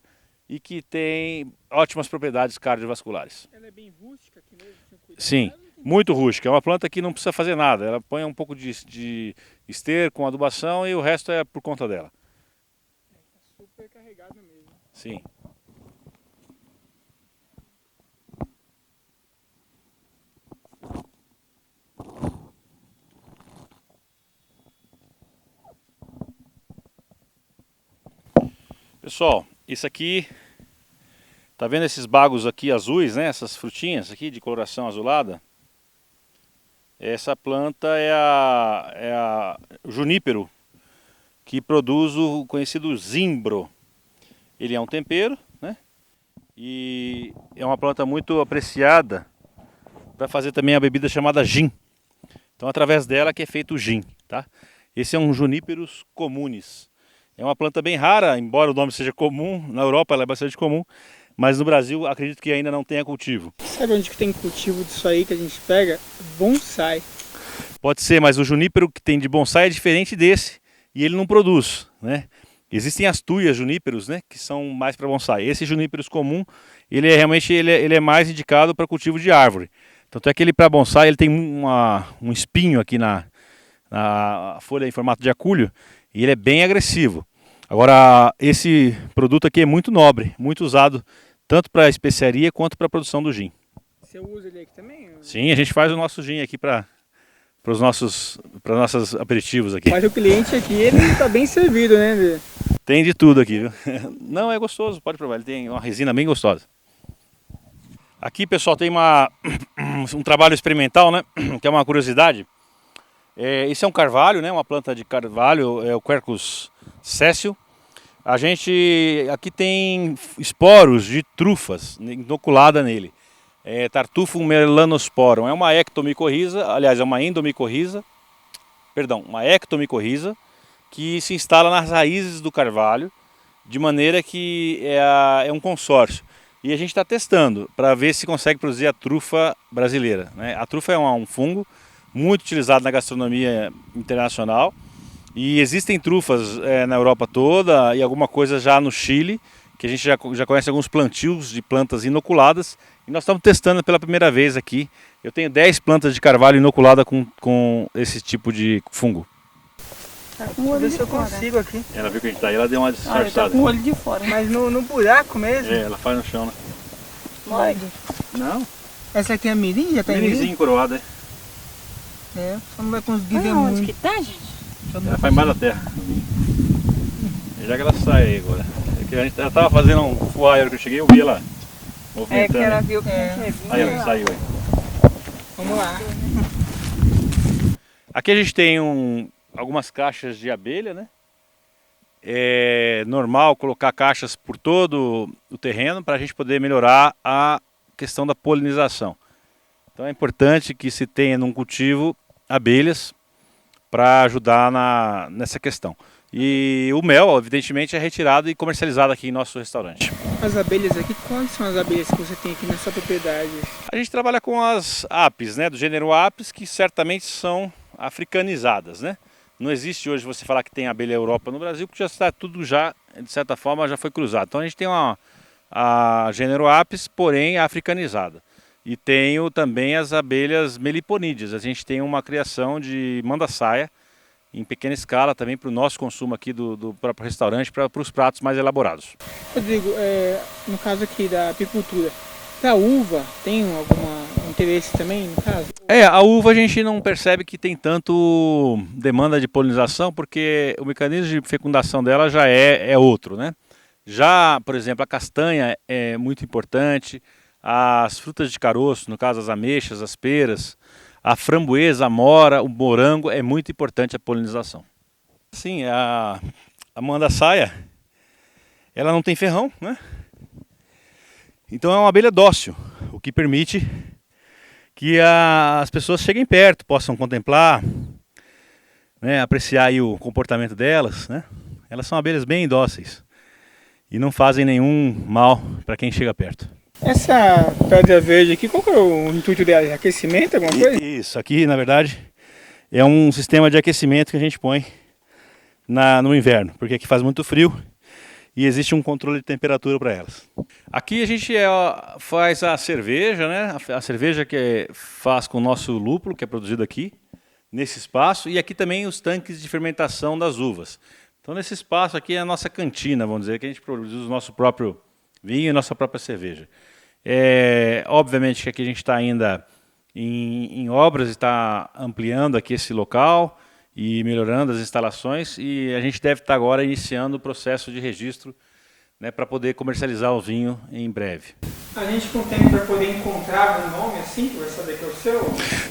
Speaker 1: e que tem ótimas propriedades cardiovasculares.
Speaker 2: Ela é bem rústica aqui mesmo?
Speaker 1: Sim, muito rústica. É uma planta que não precisa fazer nada. Ela põe um pouco de esterco com adubação e o resto é por conta dela.
Speaker 2: Super carregado mesmo.
Speaker 1: Sim. Pessoal, isso aqui, tá vendo esses bagos aqui azuis, né? Essas frutinhas aqui de coloração azulada? Essa planta é a junípero, que produz o conhecido zimbro. Ele é um tempero, né? E é uma planta muito apreciada para fazer também a bebida chamada gin. Então, através dela que é feito o gin, tá? Esse é um Juniperus communis. É uma planta bem rara, embora o nome seja comum. Na Europa ela é bastante comum, mas no Brasil acredito que ainda não tenha cultivo.
Speaker 2: Sabe onde que tem cultivo disso aí que a gente pega? Bonsai.
Speaker 1: Pode ser, mas o junípero que tem de bonsai é diferente desse e ele não produz, né? Existem as tuias juníperos, né, que são mais para bonsai. Esse Juniperus comum, ele é realmente ele é mais indicado para cultivo de árvore. Tanto é que ele para bonsai ele tem um espinho aqui na folha em formato de aculho e ele é bem agressivo. Agora esse produto aqui é muito nobre, muito usado tanto para especiaria quanto para a produção do gin.
Speaker 2: Você usa ele aqui também?
Speaker 1: Sim, a gente faz o nosso gin aqui para os nossos aperitivos aqui.
Speaker 2: Mas o cliente aqui, ele está bem servido, né?
Speaker 1: Tem de tudo aqui, viu? Não, é gostoso, pode provar, ele tem uma resina bem gostosa. Aqui, pessoal, tem um trabalho experimental, né? Que é uma curiosidade. Esse é um carvalho, né? Uma planta de carvalho, é o Quercus sessile. A gente aqui tem esporos de trufas inoculada nele. Tartufum melanosporum. É uma ectomicorriza, aliás, é uma endomicorriza. Perdão, uma ectomicorriza que se instala nas raízes do carvalho, de maneira que é um consórcio. E a gente está testando para ver se consegue produzir a trufa brasileira, né? A trufa é um fungo muito utilizado na gastronomia internacional. E existem trufas na Europa toda e alguma coisa já no Chile, que a gente já conhece alguns plantios de plantas inoculadas. E nós estamos testando pela primeira vez aqui. Eu tenho 10 plantas de carvalho inoculada com esse tipo de fungo.
Speaker 2: Tá com o olho de fora. Consigo aqui.
Speaker 1: Ela viu que a gente tá aí, ela deu uma disfarçada.
Speaker 2: Tá com o olho de fora. Mas no buraco mesmo?
Speaker 1: Ela faz no chão, né?
Speaker 2: Morde.
Speaker 1: Não.
Speaker 2: Essa aqui é a mirim? Já tá
Speaker 1: Mirinzinho coroado,
Speaker 2: só não vai conseguir ver
Speaker 3: Onde
Speaker 2: muito.
Speaker 3: que tá, gente?
Speaker 1: Ela faz embaixo da terra. E já que ela sai aí agora. Ela tava fazendo um fuá, a hora que eu cheguei, eu vi ela movimentando.
Speaker 3: Que ela viu que a gente ia vir.
Speaker 1: Aí ela saiu aí.
Speaker 2: Vamos lá.
Speaker 1: Aqui a gente tem algumas caixas de abelha, né? é normal colocar caixas por todo o terreno para a gente poder melhorar a questão da polinização. Então é importante que se tenha num cultivo abelhas para ajudar nessa questão. E o mel, evidentemente, é retirado e comercializado aqui em nosso restaurante.
Speaker 2: As abelhas aqui, quais são as abelhas que você tem aqui na sua propriedade?
Speaker 1: A gente trabalha com as apis, né, do gênero apis, que certamente são africanizadas, né? Não existe hoje você falar que tem abelha Europa no Brasil, porque já está tudo já, de certa forma, já foi cruzado. Então a gente tem a gênero apis, porém africanizada. E tenho também as abelhas meliponídeas. A gente tem uma criação de manda-saia em pequena escala também para o nosso consumo aqui do próprio restaurante, para os pratos mais elaborados.
Speaker 2: Rodrigo, no caso aqui da apicultura, para uva tem algum interesse também, no caso?
Speaker 1: A uva a gente não percebe que tem tanto demanda de polinização, porque o mecanismo de fecundação dela já é outro, né? Já, por exemplo, a castanha é muito importante, as frutas de caroço, no caso as ameixas, as peras, a framboesa, a mora, o morango, é muito importante a polinização. Sim, a manda-saia, ela não tem ferrão, né? Então é uma abelha dócil, o que permite que as pessoas cheguem perto, possam contemplar, né, apreciar aí o comportamento delas, né? Elas são abelhas bem dóceis e não fazem nenhum mal para quem chega perto.
Speaker 2: Essa pedra verde aqui, qual que é o intuito dela? É aquecimento, alguma coisa?
Speaker 1: Isso, aqui na verdade é um sistema de aquecimento que a gente põe no inverno, porque aqui faz muito frio e existe um controle de temperatura para elas. Aqui a gente faz a cerveja, né? A cerveja que faz com o nosso lúpulo, que é produzido aqui, nesse espaço, e aqui também os tanques de fermentação das uvas. Então nesse espaço aqui é a nossa cantina, vamos dizer, que a gente produz o nosso próprio vinho e nossa própria cerveja. Obviamente que aqui a gente está ainda em obras, está ampliando aqui esse local e melhorando as instalações, e a gente deve estar agora iniciando o processo de registro, né, para poder comercializar o vinho em breve.
Speaker 2: A gente com o tempo vai poder encontrar um nome assim, que vai saber que é o seu?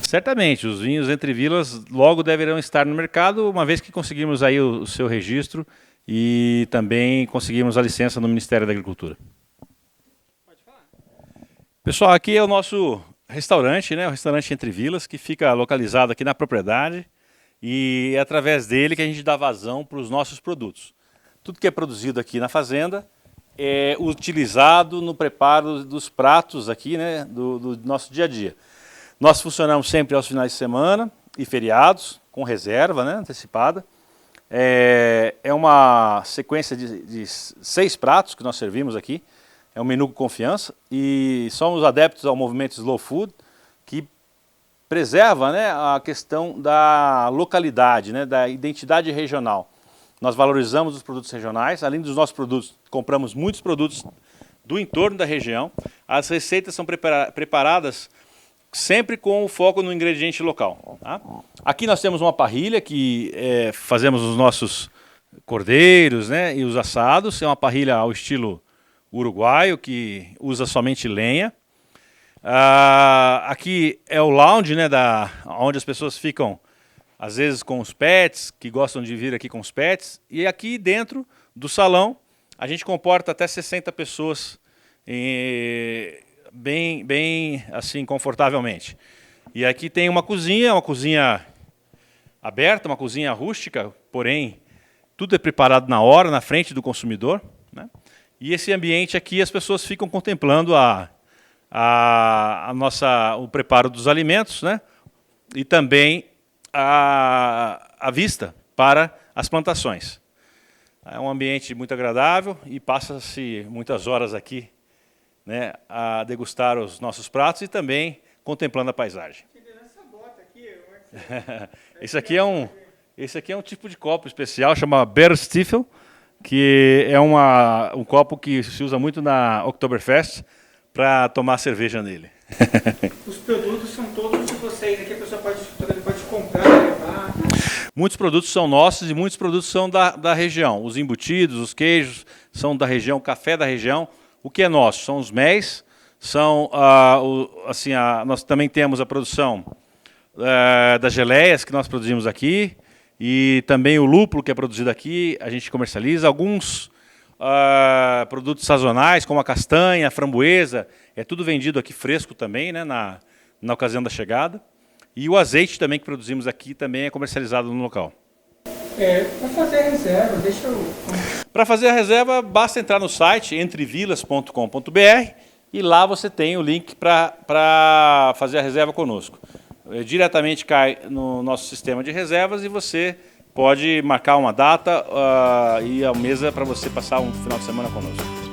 Speaker 1: Certamente, os vinhos Entre Vilas logo deverão estar no mercado, uma vez que conseguirmos aí o seu registro e também conseguirmos a licença no Ministério da Agricultura. Pessoal, aqui é o nosso restaurante, né? O restaurante Entre Vilas, que fica localizado aqui na propriedade, e é através dele que a gente dá vazão para os nossos produtos. Tudo que é produzido aqui na fazenda é utilizado no preparo dos pratos aqui, né? Do nosso dia a dia. Nós funcionamos sempre aos finais de semana e feriados, com reserva, né? Antecipada. É uma sequência de 6 pratos que nós servimos aqui. É um menu com confiança e somos adeptos ao movimento Slow Food, que preserva, né, a questão da localidade, né, da identidade regional. Nós valorizamos os produtos regionais, além dos nossos produtos, compramos muitos produtos do entorno da região. As receitas são preparadas sempre com o foco no ingrediente local. Tá? Aqui nós temos uma parrilha que fazemos os nossos cordeiros, né, e os assados. É uma parrilha ao estilo uruguaio, que usa somente lenha. Aqui é o lounge, né, onde as pessoas ficam, às vezes com os pets, que gostam de vir aqui com os pets. E aqui dentro do salão, a gente comporta até 60 pessoas bem assim, confortavelmente. E aqui tem uma cozinha aberta, uma cozinha rústica, porém, tudo é preparado na hora, na frente do consumidor, né? E esse ambiente aqui, as pessoas ficam contemplando o preparo dos alimentos, né? E também a vista para as plantações. É um ambiente muito agradável e passa-se muitas horas aqui, né, a degustar os nossos pratos e também contemplando a paisagem. Esse aqui é um tipo de copo especial, chama Beerstiefel, que é um copo que se usa muito na Oktoberfest para tomar cerveja nele.
Speaker 2: Os produtos são todos de vocês, aqui a pessoa pode comprar, levar.
Speaker 1: Muitos produtos são nossos e muitos produtos são da região. Os embutidos, os queijos são da região, o café da região. O que é nosso? São os méis, nós também temos a produção das geleias que nós produzimos aqui E também o lúpulo que é produzido aqui, a gente comercializa. Alguns produtos sazonais, como a castanha, a framboesa, é tudo vendido aqui fresco também, né, na ocasião da chegada. E o azeite também que produzimos aqui também é comercializado no local.
Speaker 2: Para fazer a reserva, deixa eu...
Speaker 1: Para fazer a reserva, basta entrar no site entrevilas.com.br e lá você tem o link para fazer a reserva conosco. Diretamente cai no nosso sistema de reservas e você pode marcar uma data e a mesa para você passar um final de semana conosco.